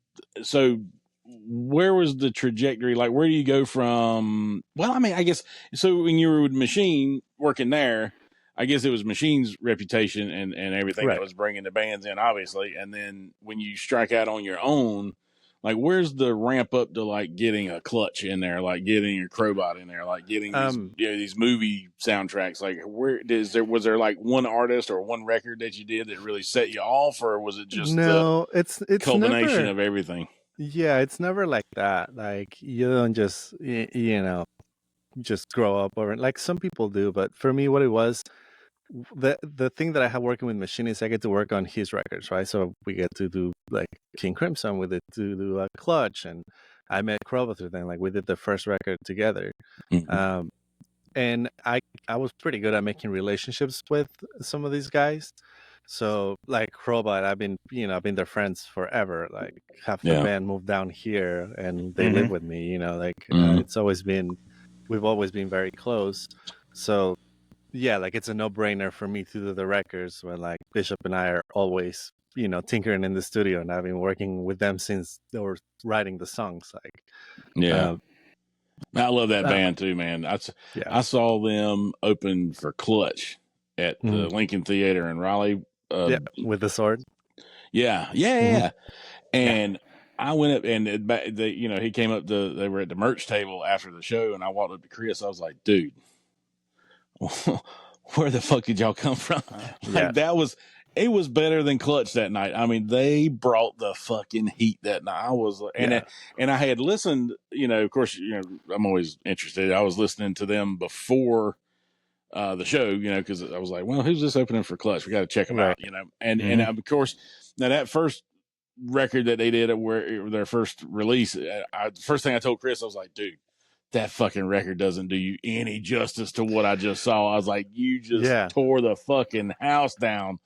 so. Where was the trajectory? Like, where do you go from? Well, I mean, I guess so. When you were with Machine working there, I guess it was Machine's reputation and everything that was bringing the bands in, obviously. And then when you strike out on your own, like, where's the ramp up to like getting a Clutch in there, like getting your Crobot in there, like getting these movie soundtracks? Like, was there like one artist or one record that you did that really set you off, or was it just it's culmination never, of everything? Yeah, it's never like that. Like you don't just just grow up over it. Like some people do, but for me, what it was. The thing that I have working with Machine is I get to work on his records, right? So we get to do like King Crimson, we did to do a Clutch, and I met Crobot through them. Like we did the first record together, and I was pretty good at making relationships with some of these guys. So like Crobot, I've been their friends forever. Like half the band moved down here and they live with me. It's always been, we've always been very close. So. Yeah, like it's a no-brainer for me to do the records when like Bishop and I are always tinkering in the studio, and I've been working with them since they were writing the songs. Like, yeah. I love that band too, man. yeah. I saw them open for Clutch at the Lincoln Theater in Raleigh. With the sword. Yeah. And I went up and he came up they were at the merch table after the show, and I walked up to Chris. I was like, dude, where the fuck did y'all come from? It was better than Clutch that night. I mean, they brought the fucking heat that night. And I had listened, of course, I'm always interested. I was listening to them before the show, because I was like, well, who's this opening for Clutch? We got to check them out, and of course, now that first record that they did where their first release, the first thing I told Chris, I was like, dude, that fucking record doesn't do you any justice to what I just saw. I was like, you just tore the fucking house down,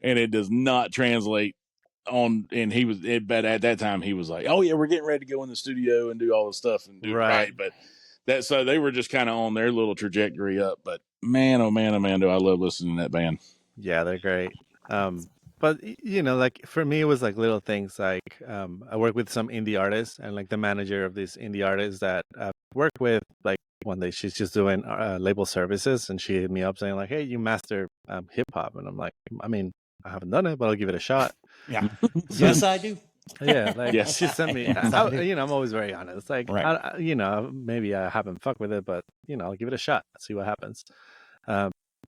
and it does not translate on. And but at that time he was like, oh yeah, we're getting ready to go in the studio and do all this stuff and do it right. But so they were just kind of on their little trajectory up. But man, oh man, do I love listening to that band. Yeah, they're great. But like for me, it was like little things. Like I work with some indie artists, and like the manager of these indie artists that I've worked with, like one day she's just doing label services, and she hit me up saying like, "Hey, you master hip hop," and I'm like, I mean, I haven't done it, but I'll give it a shot. Yeah. Yes, I do. Yeah, like she sent me. I'm always very honest. Like, maybe I haven't fucked with it, but I'll give it a shot. See what happens.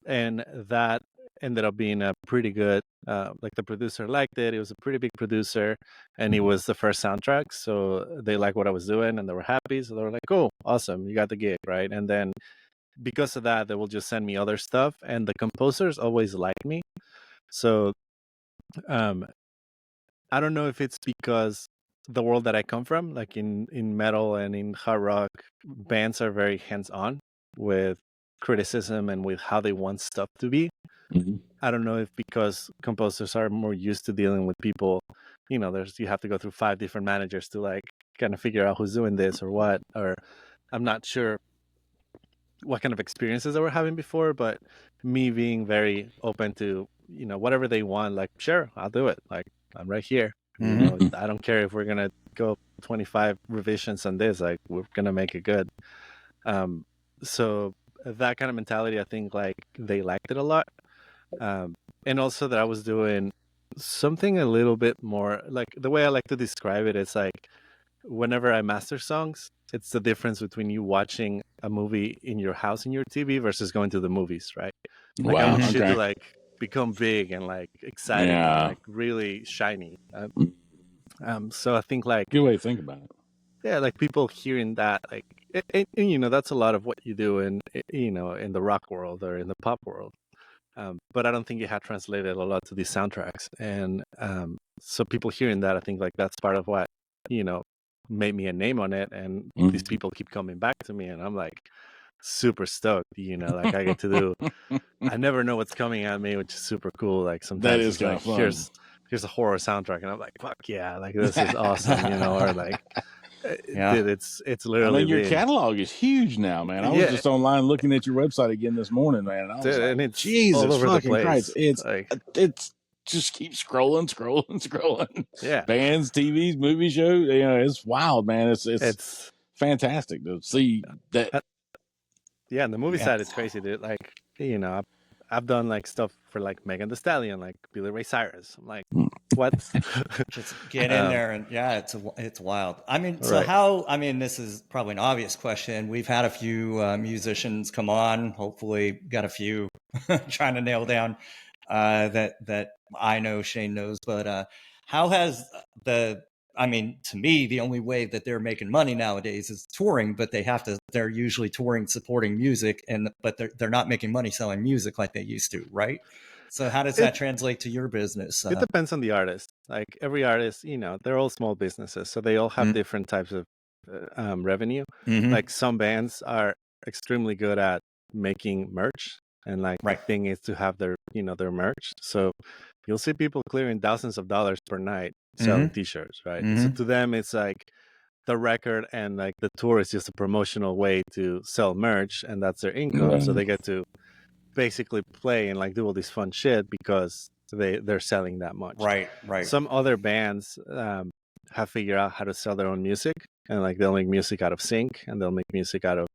And that ended up being a pretty good. Like the producer liked it. It was a pretty big producer, and it was the first soundtrack, so they liked what I was doing, and they were happy. So they were like, "Cool, awesome, you got the gig, right?" And then because of that, they will just send me other stuff, and the composers always like me. So, I don't know if it's because the world that I come from, like in metal and in hard rock, bands are very hands-on with criticism and with how they want stuff to be. I don't know if because composers are more used to dealing with people, you have to go through 5 different managers to like kind of figure out who's doing this or what, or I'm not sure what kind of experiences they were having before, but me being very open to, whatever they want, like, sure, I'll do it. Like, I'm right here. I don't care if we're going to go 25 revisions on this, like we're going to make it good. So that kind of mentality, I think like they liked it a lot. And also that I was doing something a little bit more, like the way I like to describe it, it's like whenever I master songs, it's the difference between you watching a movie in your house in your TV versus going to the movies, right? Like I want shit to like become big and like exciting and like really shiny. So I think like good way to think about it. Yeah, like people hearing that, like, and that's a lot of what you do in in the rock world or in the pop world. But I don't think it had translated a lot to these soundtracks, and so people hearing that, I think like that's part of what made me a name on it, and these people keep coming back to me, and I'm like super stoked. Like I get to do. I never know what's coming at me, which is super cool. Like sometimes that is it's like fun. here's a horror soundtrack, and I'm like, fuck yeah, like this is awesome, or like. Dude, it's literally. I mean, your catalog is huge now, man. I was just online looking at your website again this morning, man. And I was like, and it's Jesus all over fucking the place. Christ! It's just keep scrolling. Yeah, bands, TVs, movie shows. It's wild, man. It's fantastic to see that. Yeah, and the movie side is crazy, dude. Like, I've done like stuff for like Megan Thee Stallion, like Billy Ray Cyrus. I'm like, what? Just get in there, and it's wild. I mean, so how? I mean, this is probably an obvious question. We've had a few musicians come on. Hopefully, got a few trying to nail down that I know Shane knows. But how has I mean, to me, the only way that they're making money nowadays is touring, but they're usually touring supporting music, but they're not making money selling music like they used to, right? So how does that translate to your business? It depends on the artist. Like every artist, they're all small businesses, so they all have different types of revenue. Like some bands are extremely good at making merch, and like the thing is to have their their merch. So you'll see people clearing thousands of dollars per night selling T-shirts, right? So to them, it's like the record and like the tour is just a promotional way to sell merch, and that's their income. So they get to basically play and like do all this fun shit because they're selling that much. Right. Some other bands have figured out how to sell their own music, and like they'll make music out of sync, and they'll make music out of,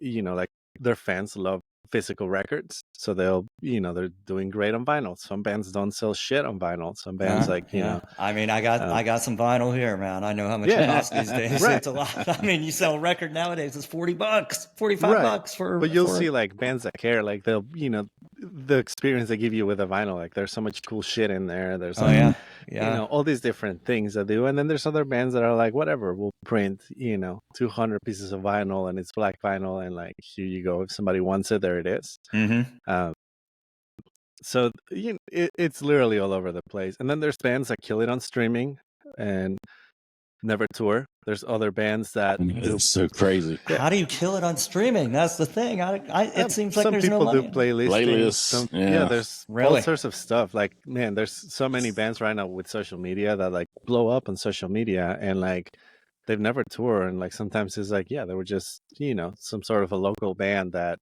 like their fans love physical records, so they're doing great on vinyl. Some bands don't sell shit on vinyl. Some bands I mean, I got some vinyl here, man. I know how much it costs these days. Right. It's a lot. I mean, you sell a record nowadays, it's $40, $45 for. But you'll see like bands that care, like they'll the experience they give you with a vinyl, like there's so much cool shit in there. There's all these different things that do, and then there's other bands that are like, whatever, we'll print 200 pieces of vinyl, and it's black vinyl, and like here you go, if somebody wants it, there it is. So it's literally all over the place. And then there's bands that kill it on streaming and never tour. There's other bands that it's so crazy. How do you kill it on streaming? That's the thing. It seems like there's no money. Some people do playlists. There's all sorts of stuff. Like, man, there's so many bands right now with social media that like blow up on social media, and like they've never toured, and like sometimes it's like, they were just some sort of a local band that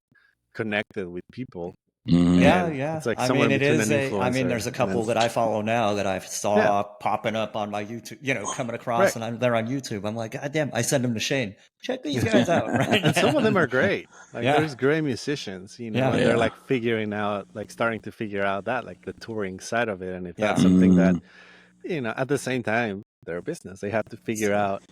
connected with people. It's like, I mean, it is there's a couple that I follow now that I saw popping up on my YouTube, coming across, and they're on YouTube. I'm like, God damn, I send them to Shane. Check these guys out, right? And some of them are great. Like there's great musicians, and they're like starting to figure out that, like the touring side of it. And if that's something that, at the same time, they're a business. They have to figure out,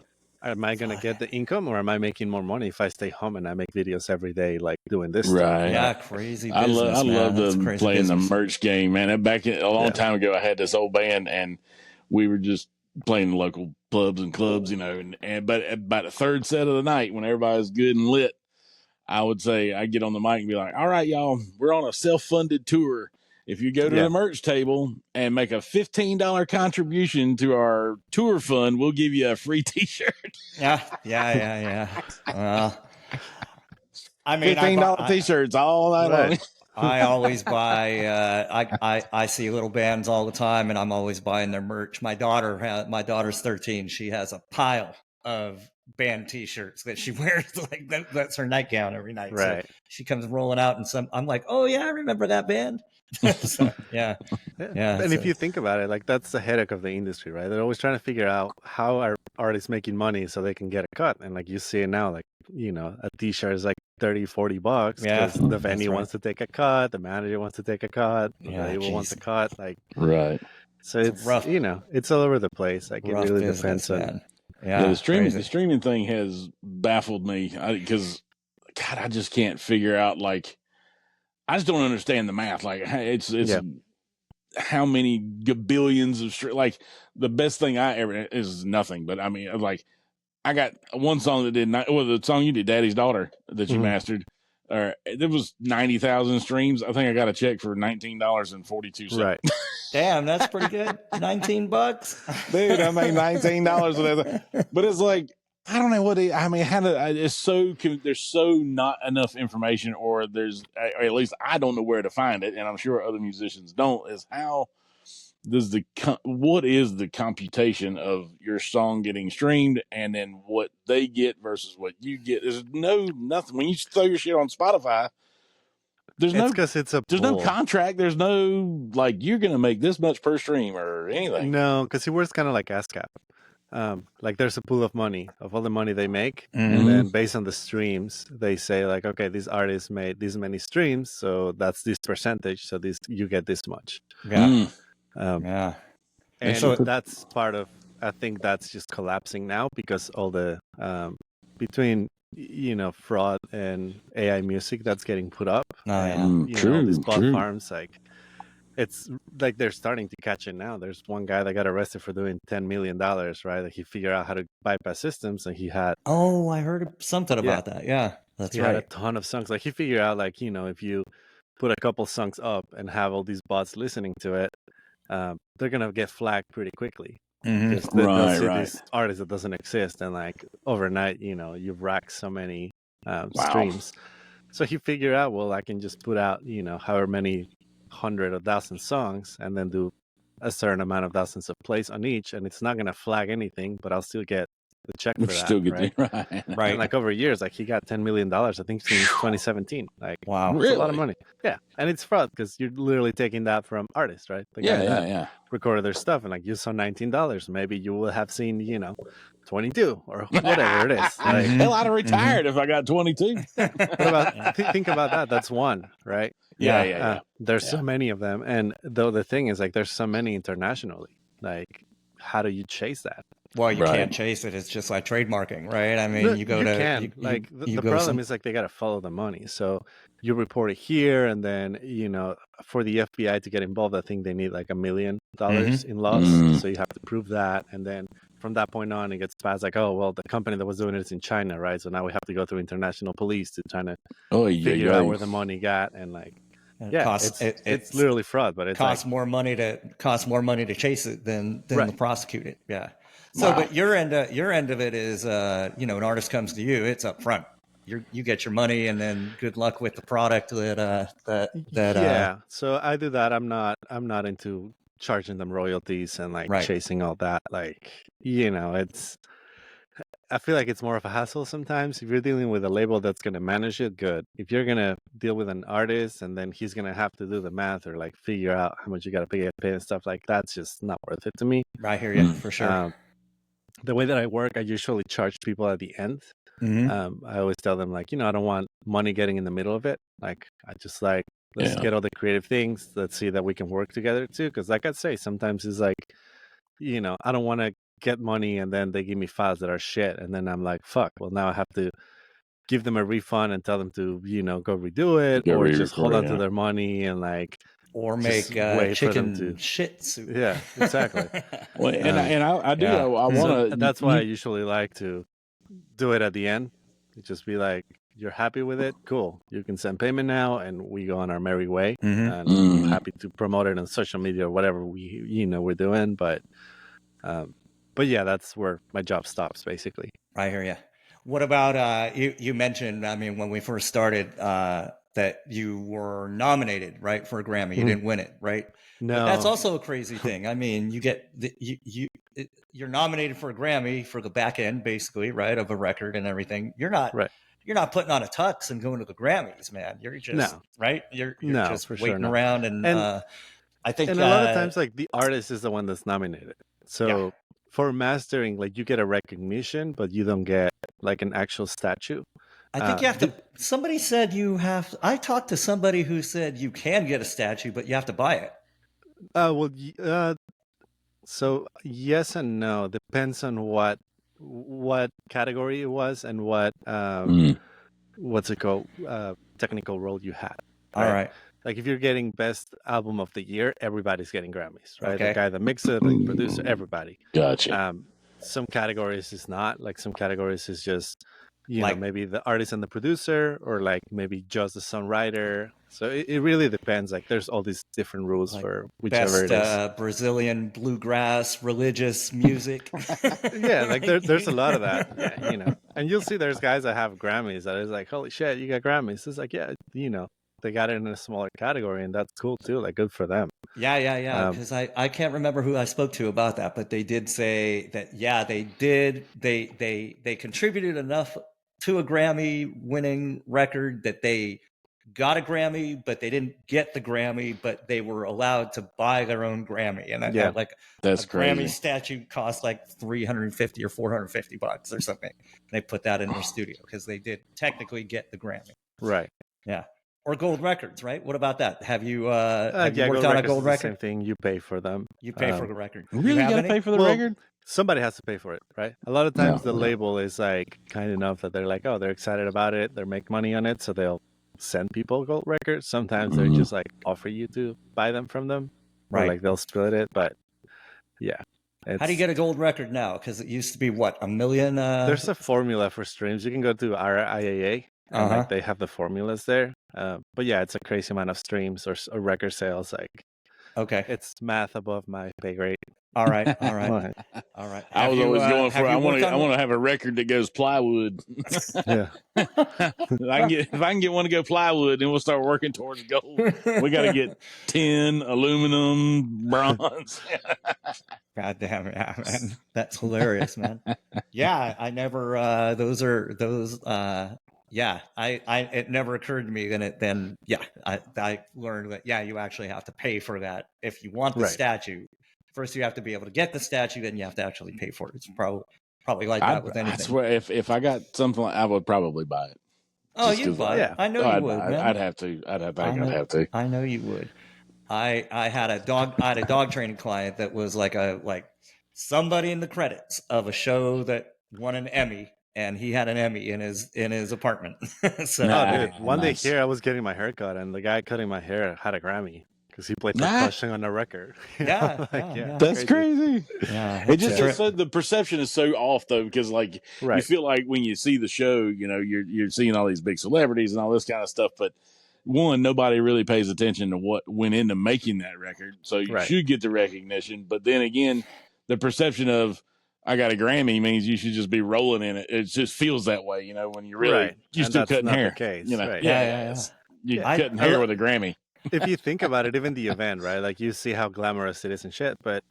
am I going to get the income, or am I making more money if I stay home and I make videos every day, like doing this stuff? Yeah, crazy business, I love playing business. the merch game, man. Back a long time ago, I had this old band, and we were just playing local pubs and clubs, but about the third set of the night, when everybody's good and lit, I would say, I get on the mic and be like, all right, y'all, we're on a self-funded tour. If you go to the merch table and make a $15 contribution to our tour fund, we'll give you a free T-shirt. Yeah. I mean, $15 T-shirts all night long. I always buy. I see little bands all the time, and I'm always buying their merch. My daughter's 13. She has a pile of band T-shirts that she wears. Like that's her nightgown every night. Right. So she comes rolling out, and I'm like, oh yeah, I remember that band. So, yeah. And if you think about it, like that's the headache of the industry, right? They're always trying to figure out how are artists making money so they can get a cut. And like you see it now, like a T-shirt is like $30-$40 because the venue wants to take a cut, the manager wants to take a cut, the label wants a cut, like so it's rough. It's all over the place. Like it really depends on. The streaming thing has baffled me because God, I just can't figure out, like, I just don't understand the math. Like, it's how many billions of like the best thing I ever is nothing. But I mean, like, I got one song that did not. Well, the song you did, "Daddy's Daughter," that you mastered. There was 90,000 streams. I think I got a check for $19.42. Right. Damn, that's pretty good. $19, dude. I made $19. But it's like, I don't know it's so, there's so not enough information, or at least I don't know where to find it, and I'm sure other musicians don't. Is how does what is the computation of your song getting streamed, and then what they get versus what you get? There's nothing when you throw your shit on Spotify. There's no contract. There's no like you're gonna make this much per stream or anything. No, because it works kind of like ASCAP. Like there's a pool of money of all the money they make, and then based on the streams, they say like, okay, this artist made this many streams, so that's this percentage. So you get this much. Yeah. And so that's part of. I think that's just collapsing now because all the between fraud and AI music that's getting put up. These bot farms, like it's like they're starting to catch it now. There's one guy that got arrested for doing $10 million, right? Like he figured out how to bypass systems, and he had. Oh, I heard something about that. Yeah, that's right. He had a ton of songs. Like he figured out, like if you put a couple songs up and have all these bots listening to it, they're gonna get flagged pretty quickly. They'll see this artist that doesn't exist, and like overnight, you've racked so many streams. So he figured out, well, I can just put out, however many 100 or 1,000 songs, and then do a certain amount of thousands of plays on each, and it's not going to flag anything, but I'll still get the check Which for that, still good, right? right? Right. And like over years, like he got $10 million, I think, since 2017. Like, Wow. it's a lot of Really? money. Yeah, and it's fraud because you're literally taking that from artists, right? The Yeah, guy that yeah. recorded their stuff, and like you saw $19, maybe you will have seen 22 or whatever it is. Like, Hell, I'd have retired if I got 22. but about think about that. That's one, right? Yeah. There's so many of them, and though the thing is, like, there's so many internationally. Like, how do you chase that? Well, you Right. can't chase it. It's just like trademarking, right? I mean, you go to can. The problem is, like, they got to follow the money. So you report it here, and then for the FBI to get involved, I think they need like $1 million in loss. So you have to prove that, and then from that point on, it gets passed like, oh well, the company that was doing it is in China, right? So now we have to go through international police to try to figure out where the money got, and like. Yeah, it's literally fraud, but it costs more money to chase it than to prosecute it. Yeah. So, Wow. but your end of it is, an artist comes to you, it's up front. You get your money, and then good luck with the product that. Yeah. So I do that. I'm not into charging them royalties and like chasing all that. Like, it's. I feel like it's more of a hassle sometimes. If you're dealing with a label that's going to manage it, good. If you're going to deal with an artist and then he's going to have to do the math or like figure out how much you got to pay and stuff, like that's just not worth it to me. I hear you for sure. The way that I work, I usually charge people at the end. I always tell them like, I don't want money getting in the middle of it. Like, I just like, let's get all the creative things. Let's see that we can work together too. Because like I say, sometimes it's like, I don't want to get money and then they give me files that are shit, and then I'm like, fuck, well now I have to give them a refund and tell them to go redo it or just hold on to their money and like or make chicken shit soup. Yeah, exactly. Well, I do. I want to. That's why I usually like to do it at the end. Just be like, you're happy with it, cool, you can send payment now and we go on our merry way. And I'm happy to promote it on social media or whatever we're doing, but yeah, that's where my job stops, basically. I hear you. What about you mentioned, I mean, when we first started, that you were nominated, right, for a Grammy. You didn't win it, right? No. But that's also a crazy thing. I mean, you're nominated for a Grammy for the back end, basically, right, of a record and everything. You're not putting on a tux and going to the Grammys, man. You're just right. You're just waiting around, and I think, and a lot of times, like, the artist is the one that's nominated. So for mastering, like, you get a recognition, but you don't get like an actual statue. I think you have to. Somebody said you have. I talked to somebody who said you can get a statue, but you have to buy it. So yes and no. Depends on what category it was and what what's it called, technical role you had. Right? All right. Like, if you're getting best album of the year, everybody's getting Grammys, right? Okay. The guy that mixed it, the producer, everybody. Gotcha. Some categories is not. Like, some categories is just, maybe the artist and the producer, or like maybe just the songwriter. So it really depends. Like, there's all these different rules for whichever best, it is. Brazilian bluegrass religious music. Yeah, like there's a lot of that. Yeah, and you'll see there's guys that have Grammys that is like, holy shit, you got Grammys. It's like, yeah, they got it in a smaller category, and that's cool too. Like, good for them. Yeah. Because I can't remember who I spoke to about that, but they did say that, they did. They contributed enough to a Grammy winning record that they got a Grammy, but they didn't get the Grammy, but they were allowed to buy their own Grammy. And that's crazy. Grammy statue cost like $350 or $450 or something. They put that in their studio because they did technically get the Grammy. Right. Yeah. Or gold records, right? What about that? Have you worked on a gold record? Same thing. You pay for them. You pay for the record. Really, you gotta pay for the record? Somebody has to pay for it, right? A lot of times the label is like kind enough that they're like, oh, they're excited about it, they make money on it, so they'll send people gold records. Sometimes they just like offer you to buy them from them, right? Or like they'll split it, but yeah. How do you get a gold record now? Because it used to be what, 1 million? There's a formula for streams. You can go to RIAA. And like, they have the formulas there, but yeah, it's a crazy amount of streams or record sales. Like, okay, it's math above my pay grade. All right. All right. Right. All right. I was always going for. I want to to have a record that goes plywood. Yeah. If I can get one to go plywood, then we'll start working towards gold. We got to get tin, aluminum, bronze. God damn it, yeah, man. That's hilarious, man. Yeah, I never yeah, I it never occurred to me I learned that you actually have to pay for that if you want the Right. statue. First you have to be able to get the statue, then you have to actually pay for it. It's probably like that with anything. I swear if I got something I would probably buy it. Oh, you'd buy it. Yeah. I know you would, man. I'd have to. I'd have to. I know you would. I had a dog training client that was like somebody in the credits of a show that won an Emmy, and he had an Emmy in his apartment. So dude, one day here I was getting my hair cut, and the guy cutting my hair had a Grammy because he played percussion on a record. That's crazy. Yeah, it just the perception is so off though, because like you feel like when you see the show, you know, you're seeing all these big celebrities and all this kind of stuff, but one, nobody really pays attention to what went into making that record, so you should get the recognition. But then again, the perception of I got a Grammy means you should just be rolling in it. It just feels that way, you know, when you really you're still cutting hair. Case, you know, right. You're cutting hair with a Grammy. If you think about it, even the event, right? Like you see how glamorous it is and shit, but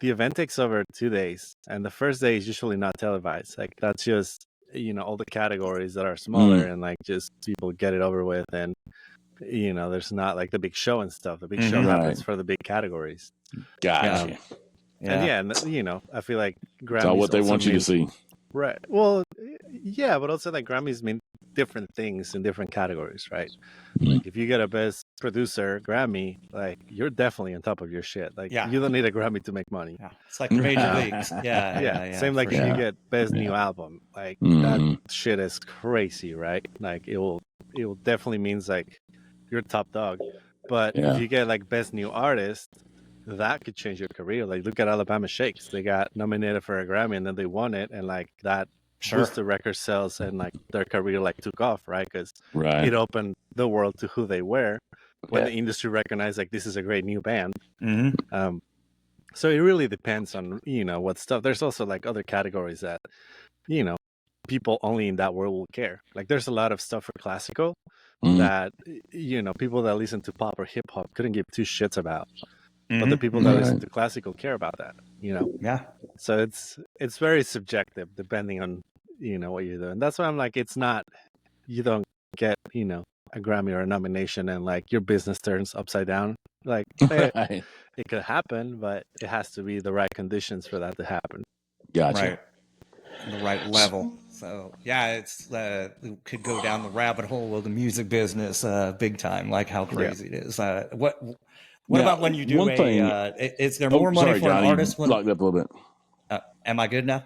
the event takes over 2 days, and the first day is usually not televised. Like that's just, you know, all the categories that are smaller and like just people get it over with, and you know, there's not like the big show and stuff. The big show happens for the big categories. Gotcha. And you know, I feel like Grammys it's all what they want you to see. Right. Well, yeah, but also like Grammys mean different things in different categories, right? Like if you get a best producer Grammy, like you're definitely on top of your shit. Like you don't need a Grammy to make money. Yeah. It's like the major leagues. Yeah. Same like if you get best new album, like that shit is crazy, right? Like it will definitely means like you're top dog. But if you get like best new artist, that could change your career. Like look at Alabama Shakes. They got nominated for a Grammy and then they won it, and like that boosted record sales and like their career like took off, right? Because it opened the world to who they were when the industry recognized like this is a great new band. So it really depends on, you know, what stuff. There's also like other categories that, you know, people only in that world will care. Like there's a lot of stuff for classical that, you know, people that listen to pop or hip hop couldn't give two shits about. But the people that listen to classical care about that, you know? Yeah. So it's very subjective depending on, you know, what you're doing. That's why I'm like, it's not, you don't get, you know, a Grammy or a nomination and like your business turns upside down. Like it could happen, but it has to be the right conditions for that to happen. Gotcha. Right. The right level. So yeah, it's it could go down the rabbit hole of the music business big time, like how crazy it is. What about when you do is there more money for an artist when locked up a little bit? Am I good now?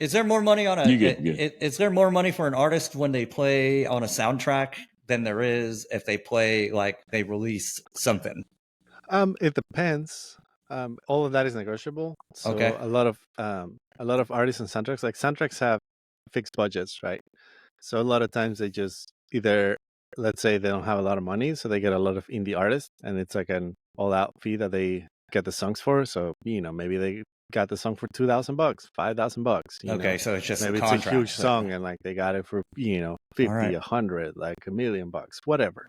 Is there more money on is there more money for an artist when they play on a soundtrack than there is if they play like they release something? It depends. All of that is negotiable. So a lot of artists and soundtracks have fixed budgets, right? So a lot of times they just either, let's say they don't have a lot of money, so they get a lot of indie artists, and it's like an all-out fee that they get the songs for. So, you know, maybe they got the song for $2,000, $5,000. Okay, so it's just maybe it's a huge song, and like they got it for, you know, 50, 100, like $1 million, whatever.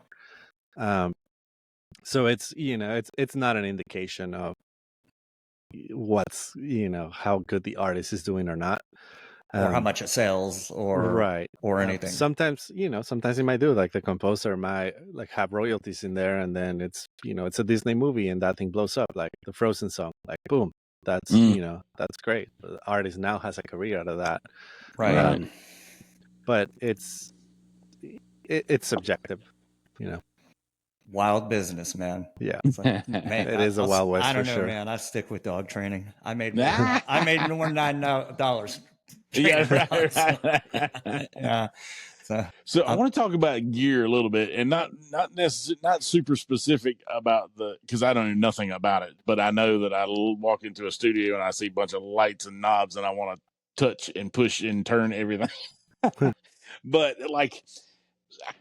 So it's, you know, it's not an indication of what's, you know, how good the artist is doing or not. Or how much it sells, or anything. Sometimes, you know, sometimes they might do like the composer might like have royalties in there, and then it's, you know, it's a Disney movie and that thing blows up, like the Frozen song, like boom, that's you know, that's great. The artist now has a career out of that, right? But it's subjective, you know. Wild business, man. Yeah, like, man, it is a wild west. I don't know, sure. Man. I stick with dog training. I made more $9. Yeah. So I want to talk about gear a little bit, and not super specific about because I don't know nothing about it, but I know that I walk into a studio and I see a bunch of lights and knobs, and I want to touch and push and turn everything. But like,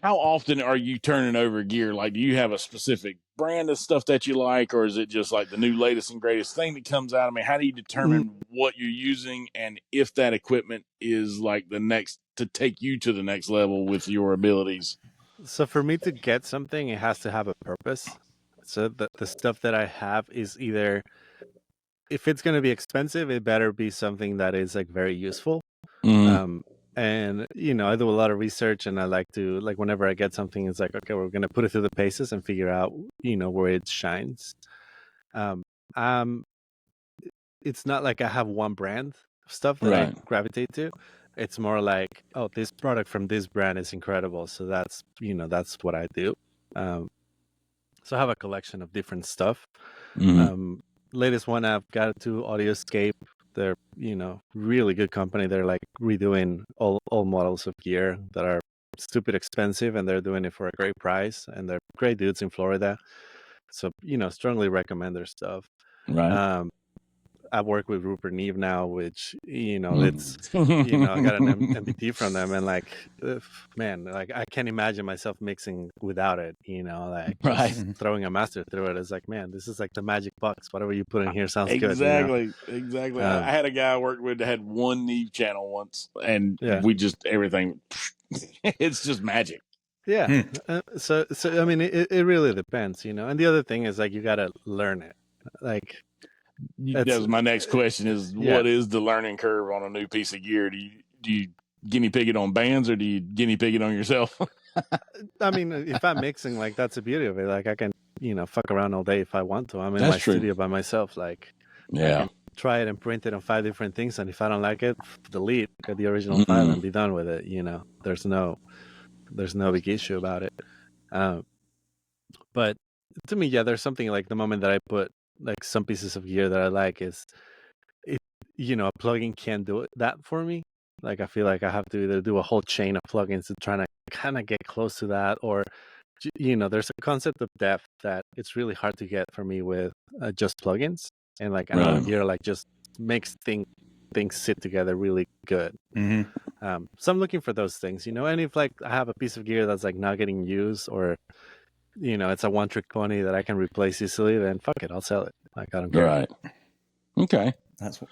how often are you turning over gear? Like, do you have a specific brand of stuff that you like, or is it just like the new latest and greatest thing that comes out? I mean, how do you determine what you're using and if that equipment is like the next to take you to the next level with your abilities? So for me to get something, it has to have a purpose. So the stuff that I have is either, if it's going to be expensive, it better be something that is like very useful. Mm. And I do a lot of research, and I like to, like, whenever I get something, it's like, okay, we're going to put it through the paces and figure out where it shines. um it's not like I have one brand of stuff that I Right. gravitate to. It's more like, oh, this product from this brand is incredible, so that's what I do. So I have a collection of different stuff. Mm. Latest one I've got to Audioscape. They're really good company. They're like redoing all models of gear that are stupid expensive, and they're doing it for a great price, and they're great dudes in Florida. So strongly recommend their stuff. Right. I work with Rupert Neve now, which it's Mm. I got an MPT from them, and like, man, like I can't imagine myself mixing without it. Like Right. just throwing a master through it. It's like, man, this is like the magic box. Whatever you put in here sounds good. Exactly. Exactly. I Um, had a guy I worked with that had one Neve channel once, and yeah, we just everything. It's just magic. yeah. So I mean, it really depends, And the other thing is, like, you gotta learn it. Like, That was my next question: is yeah. what is the learning curve on a new piece of gear? Do you guinea pig it on bands, or do you guinea pig it on yourself? I mean, if I'm mixing, like, that's the beauty of it. Like, I can fuck around all day if I want to. I'm in That's my true. studio by myself. Like, I Yeah. can try it and print it on 5 different things, and if I don't like it, delete, get the original file and be done with it. There's no big issue about it. But to me, yeah, there's something like the moment that I put like some pieces of gear that I like is, it, a plugin can't do that for me. Like, I feel like I have to either do a whole chain of plugins to try to kind of get close to that, or there's a concept of depth that it's really hard to get for me with just plugins, and like analog gear like just makes things sit together really good. Mm-hmm. So I'm looking for those things, and if like I have a piece of gear that's like not getting used, or it's a one-trick pony that I can replace easily, then fuck it, I'll sell it. Like, I don't care. Right. Okay. That's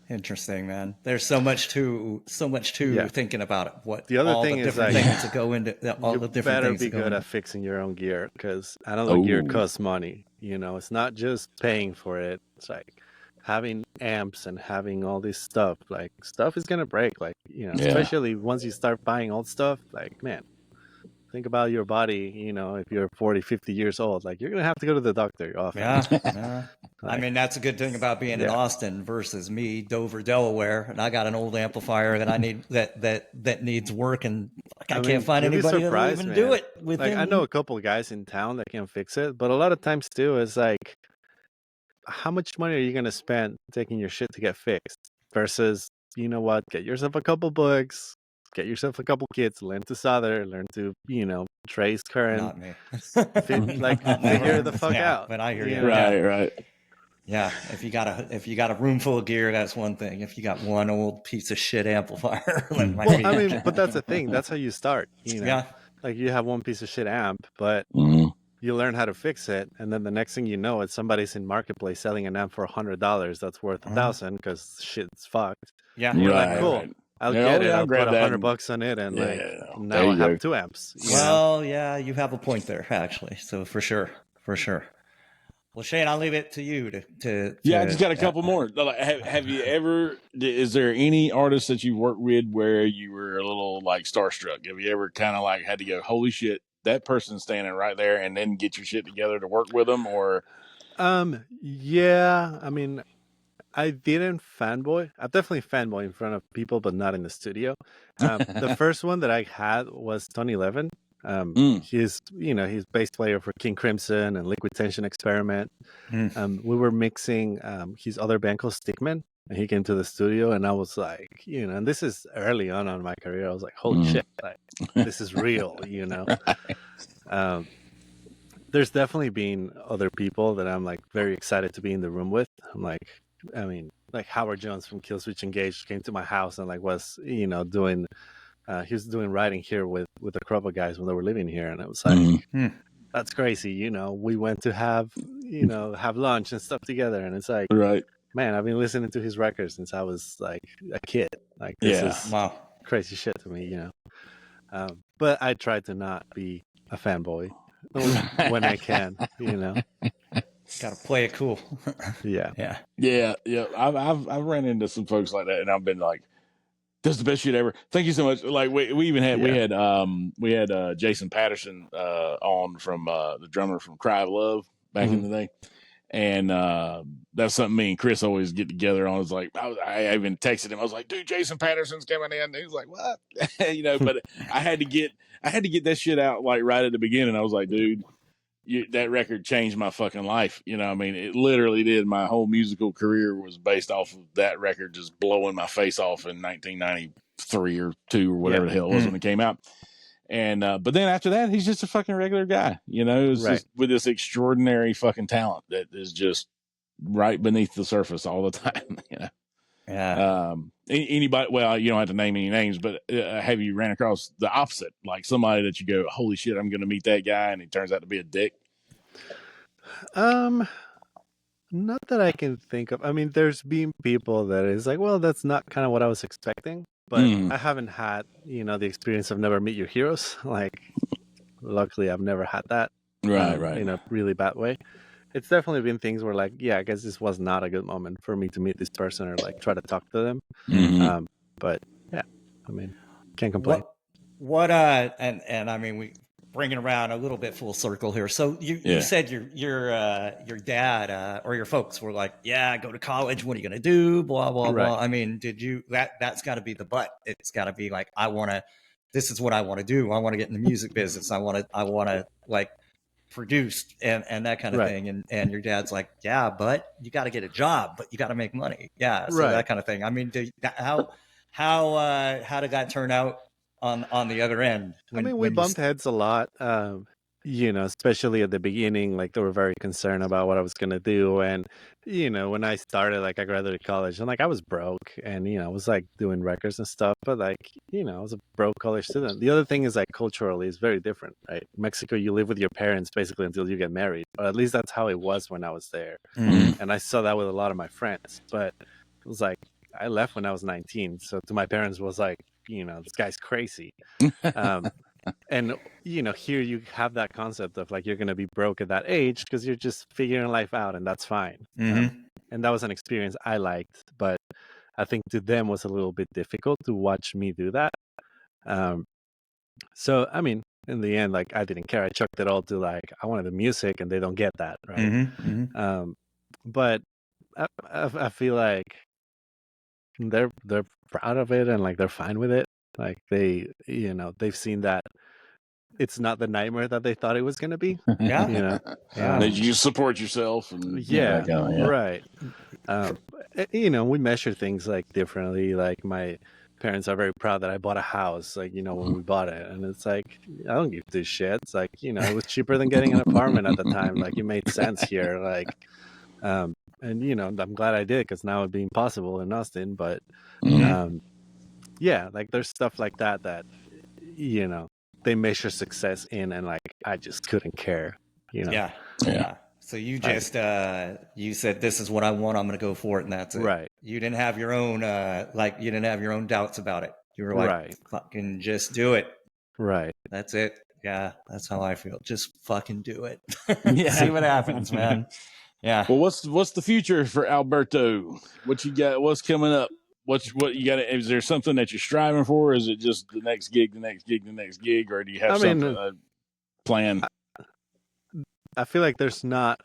interesting, man. There's so much to thinking about it. What the other all thing the is, different like, things that go into all you the different better things be that go good into at fixing your own gear, because analog gear costs money. It's not just paying for it. It's like having amps and having all this stuff. Like, stuff is gonna break. Like, especially once you start buying old stuff. Like, man, think about your body, if you're 40, 50 years old, like, you're going to have to go to the doctor often. Yeah. Like, I mean, that's a good thing about being in Austin versus me, Dover, Delaware, and I got an old amplifier that I need that needs work, and I can't find anybody that'll even do it. Like, I know a couple of guys in town that can fix it, but a lot of times too, it's like, how much money are you going to spend taking your shit to get fixed versus, what, get yourself a couple books, get yourself a couple kits, learn to solder, learn to, trace current. Not me. Figure the fuck out. But I hear you. Right. Yeah, if you got a room full of gear, that's one thing. If you got one old piece of shit amplifier, but that's the thing. That's how you start. Yeah. Like, you have one piece of shit amp, but you learn how to fix it, and then the next thing you know, it's somebody's in marketplace selling an amp for $100 that's worth $1,000 because shit's fucked. Yeah, you're right, like, cool. Right. I'll get it. I'll grab put $100 on it, and now I have 2 amps. Well, yeah, you have a point there, actually. So for sure. Well, Shane, I'll leave it to you to I just got a couple more. Have you ever? Is there any artist that you've worked with where you were a little like starstruck? Have you ever kind of like had to go, holy shit, that person's standing right there, and then get your shit together to work with them? Or yeah, I mean, I didn't fanboy. I've definitely fanboy in front of people, but not in the studio. The first one that I had was Tony Levin. He's bass player for King Crimson and Liquid Tension Experiment. We were mixing his other band called Stickman, and he came to the studio, and I was like, and this is early on in my career, I was like, holy shit, like, this is real. There's definitely been other people that I'm like very excited to be in the room with. I'm like, I mean, like Howard Jones from Killswitch Engage came to my house and like was doing he was doing writing here with with the Crobot guys when they were living here, and it was like, that's crazy. You know, we went to have lunch and stuff together, and it's like, right. man, I've been listening to his records since I was like a kid. Like this is crazy shit to me, you know. But I try to not be a fanboy when I can, you know. Gotta play it cool. Yeah. I've ran into some folks like that, and I've been like, "This is the best shit ever." Thank you so much. Like we even had we had Jason Patterson on from the drummer from Cry of Love back in the day, and that's something me and Chris always get together on. It's like I even texted him. I was like, "Dude, Jason Patterson's coming in." And he was like, "What?" You know, but I had to get that shit out like right at the beginning. I was like, "Dude, that record changed my fucking life." You know, I mean, it literally did. My whole musical career was based off of that record just blowing my face off in 1993 or 2 or whatever the hell it was when it came out. And but then after that, he's just a fucking regular guy, you know, just with this extraordinary fucking talent that is just right beneath the surface all the time, you know. Yeah. Anybody? Well, you don't have to name any names, but have you ran across the opposite, like somebody that you go, "Holy shit, I'm going to meet that guy," and he turns out to be a dick? Not that I can think of. I mean, there's been people that is like, well, that's not kind of what I was expecting, but I haven't had, you know, the experience of never meet your heroes. Like, luckily, I've never had that. Right. In a really bad way. It's definitely been things where, like, yeah, I guess this was not a good moment for me to meet this person or like try to talk to them. But yeah, I mean, can't complain. What and I mean, we bringing around a little bit full circle here. So you said your dad or your folks were like, yeah, go to college. What are you gonna do? Blah blah blah. I mean, did you that's got to be the but. It's got to be like, this is what I want to do. I want to get in the music business. I want to like produce and that kind of thing. And your dad's like, yeah, but you got to get a job, but you got to make money. Yeah, so that kind of thing. I mean, how did that turn out on the other end? I mean, we bumped heads a lot. You know, especially at the beginning, like they were very concerned about what I was gonna do. And, you know, when I started, like I graduated college and like I was broke and, you know, I was like doing records and stuff, but like, you know, I was a broke college student. The other thing is like culturally it's very different, right? Mexico, you live with your parents basically until you get married, or at least that's how it was when I was there. And I saw that with a lot of my friends, but it was like, I left when I was 19. So to my parents it was like, you know, this guy's crazy. And, you know, here you have that concept of like, you're going to be broke at that age because you're just figuring life out and that's fine. And that was an experience I liked, but I think to them was a little bit difficult to watch me do that. So, I mean, in the end, like I didn't care. I chucked it all to like, I wanted the music and they don't get that. Right. But I feel like they're proud of it and like they're fine with it. Like they, you know, they've seen that it's not the nightmare that they thought it was going to be. Yeah. You know, that you support yourself. And, right. You know, we measure things like differently. Like my parents are very proud that I bought a house, like, you know, when we bought it. And it's like, I don't give two shits. Like, you know, it was cheaper than getting an apartment at the time. Like it made sense here. Like, and, you know, I'm glad I did because now it'd be impossible in Austin. But yeah, like there's stuff like that, you know, they measure success in, and like I just couldn't care, you know. Yeah. So you just you said this is what I want, I'm gonna go for it, and that's it. Right. You didn't have your own you didn't have your own doubts about it. You were like, fucking just do it. Right. That's it. Yeah, that's how I feel. Just fucking do it. See what happens, man. Yeah. Well, what's the future for Alberto? What you got? What's coming up? What you got? Is there something that you're striving for? Or is it just the next gig, or do you have something planned? I feel like there's not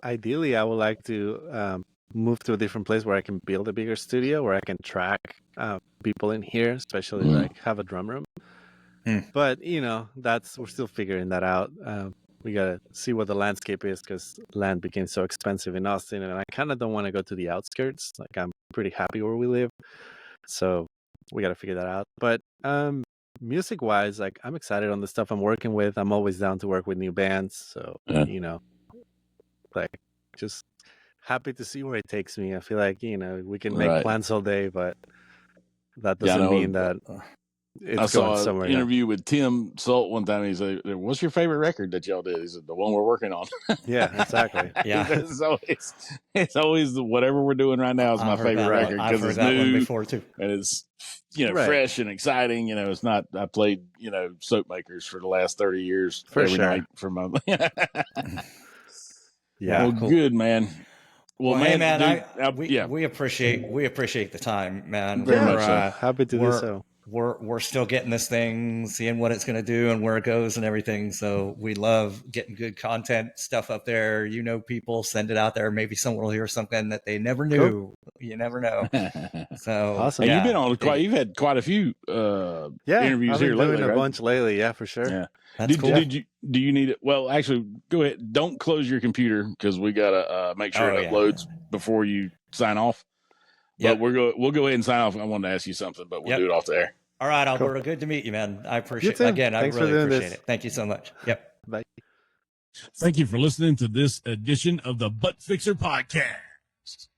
ideally I would like to move to a different place where I can build a bigger studio where I can track people in here, especially like have a drum room. But you know, we're still figuring that out. We gotta see what the landscape is because land became so expensive in Austin, and I kind of don't want to go to the outskirts. Like I'm pretty happy where we live, so we gotta figure that out. But music wise, like I'm excited on the stuff I'm working with. I'm always down to work with new bands, so you know, like just happy to see where it takes me. I feel like, you know, we can make plans all day, but that doesn't mean that it's saw going an somewhere. interview with Tim Salt one time. He said, "What's your favorite record that y'all did?" He said, "The one we're working on." Yeah, exactly. Yeah. it's always whatever we're doing right now is my favorite record because it's that one new before too, and it's Right. fresh and exciting. It's not. I played soap makers for the last 30 years For every sure. night for my. Yeah. Well, cool. good, man. Well, hey, man, dude, we appreciate the time, man. Very much so. Happy to do so. We're still getting this thing, seeing what it's going to do and where it goes and everything. So we love getting good content stuff up there. People, send it out there. Maybe someone will hear something that they never knew. Cool. You never know. So awesome. And you've been on you've had quite a few interviews I've been here lately, doing right? a bunch lately. Yeah, for sure. Yeah. That's cool. Do you need it? Well, actually, go ahead. Don't close your computer because we gotta make sure it uploads before you sign off. But we'll go ahead and sign off. I wanted to ask you something, but we'll do it off the air. All right, Alberto. Cool. Good to meet you, man. I appreciate it. Again, Thanks I really appreciate this. it. Thank you so much. Yep. Bye. Thank you for listening to this edition of the Butt Fixer Podcast.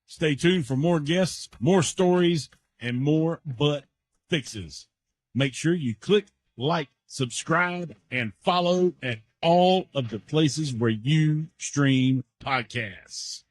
Stay tuned for more guests, more stories, and more butt fixes. Make sure you click, like, subscribe, and follow at all of the places where you stream podcasts.